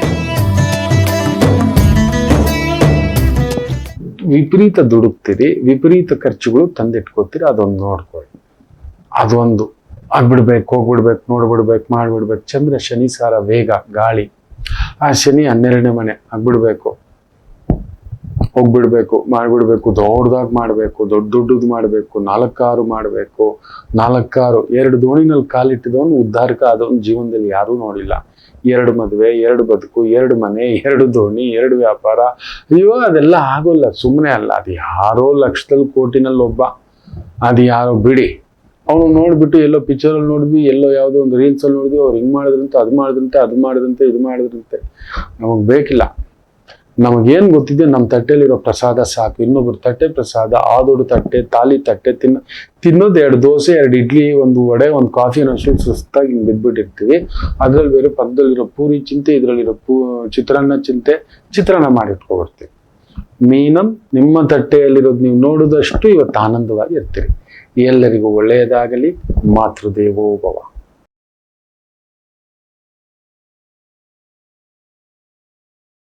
ವಿಪರೀತ ದುಡುಕ್ತೀರಿ, ವಿಪರೀತ ಖರ್ಚುಗಳು ತಂದಿಟ್ಕೋತೀರಿ, ಅದೊಂದು ನೋಡ್ಕೊಳ್ಳಿ. ಅದೊಂದು ಆಗ್ಬಿಡ್ಬೇಕು, ಹೋಗ್ಬಿಡ್ಬೇಕು, ನೋಡ್ಬಿಡ್ಬೇಕು, ಮಾಡ್ಬಿಡ್ಬೇಕು. ಚಂದ್ರ ಶನಿ ಸಾರ ವೇಗ, ಗಾಳಿ. ಆ ಶನಿ 12ನೇ ಮನೆ, ಆಗ್ಬಿಡ್ಬೇಕು, ಹೋಗ್ಬಿಡ್ಬೇಕು, ಮಾಡ್ಬಿಡ್ಬೇಕು, ದೊಡ್ಡದಾಗಿ ಮಾಡ್ಬೇಕು, ದೊಡ್ಡದು ಮಾಡ್ಬೇಕು, 4 ಮಾಡ್ಬೇಕು. 2 ದೋಣಿನಲ್ಲಿ ಕಾಲಿಟ್ಟಿದವನು ಉದ್ಧಾರಕ ಆದವನು ಜೀವನದಲ್ಲಿ ಯಾರೂ ನೋಡಿಲ್ಲ. 2 ಮದುವೆ, 2 ಬದುಕು, 2 ಮನೆ, 2 ದೋಣಿ, 2 ವ್ಯಾಪಾರ. ಅಯ್ಯೋ ಅದೆಲ್ಲ ಆಗೋಲ್ಲ, ಸುಮ್ಮನೆ ಅಲ್ಲ. ಅದು ಯಾರೋ ಲಕ್ಷದಲ್ಲಿ ಕೋಟಿನಲ್ಲಿ ಒಬ್ಬ, ಅದು ಯಾರೋ ಬಿಡಿ. ಅವನು ನೋಡ್ಬಿಟ್ಟು ಎಲ್ಲೋ ಪಿಕ್ಚರಲ್ಲಿ ನೋಡಿದ್ವಿ, ಎಲ್ಲೋ ಯಾವುದೋ ಒಂದು ರೀಲ್ಸಲ್ಲಿ ನೋಡಿದ್ವಿ, ಅವ್ರು ಹಿಂಗೆ ಮಾಡಿದ್ರಂತೆ, ಅದು ಮಾಡಿದ್ರಂತೆ, ಇದು ಮಾಡಿದ್ರಂತೆ. ನಮಗೆ ಬೇಕಿಲ್ಲ. ನಮಗೇನು ಗೊತ್ತಿದೆ, ನಮ್ಮ ತಟ್ಟೆಲಿರೋ ಪ್ರಸಾದ ಸಾಕು. ಇನ್ನೊಬ್ರು ತಟ್ಟೆ ಪ್ರಸಾದ, ಆ ದೊಡ್ಡ ತಟ್ಟೆ, ತಾಲಿ ತಟ್ಟೆ ತಿನ್ನೋದು 2 ದೋಸೆ, 2 ಇಡ್ಲಿ, 1 ವಡೆ, 1 ಕಾಫಿ ಅನ್ನೋಷ್ಟು ಸುಸ್ತಾಗಿ ಹಿಂಗೆ ಬಿದ್ದುಬಿಟ್ಟಿರ್ತೀವಿ. ಅದ್ರಲ್ಲಿ ಬೇರೆ ಪಕ್ಕದಲ್ಲಿರೋ ಪೂರಿ ಚಿಂತೆ, ಇದರಲ್ಲಿರೋ ಚಿತ್ರಾನ್ನ ಮಾಡಿಟ್ಕೊಬಿಡ್ತೀವಿ. ನಿಮ್ಮ ತಟ್ಟೆಯಲ್ಲಿರೋದು ನೀವು ನೋಡಿದಷ್ಟು ಇವತ್ತು ಆನಂದವಾಗಿ ಇರ್ತೀರಿ. ಎಲ್ಲರಿಗೂ ಒಳ್ಳೆಯದಾಗಲಿ. ಮಾತೃದೇವೋ ಭವ.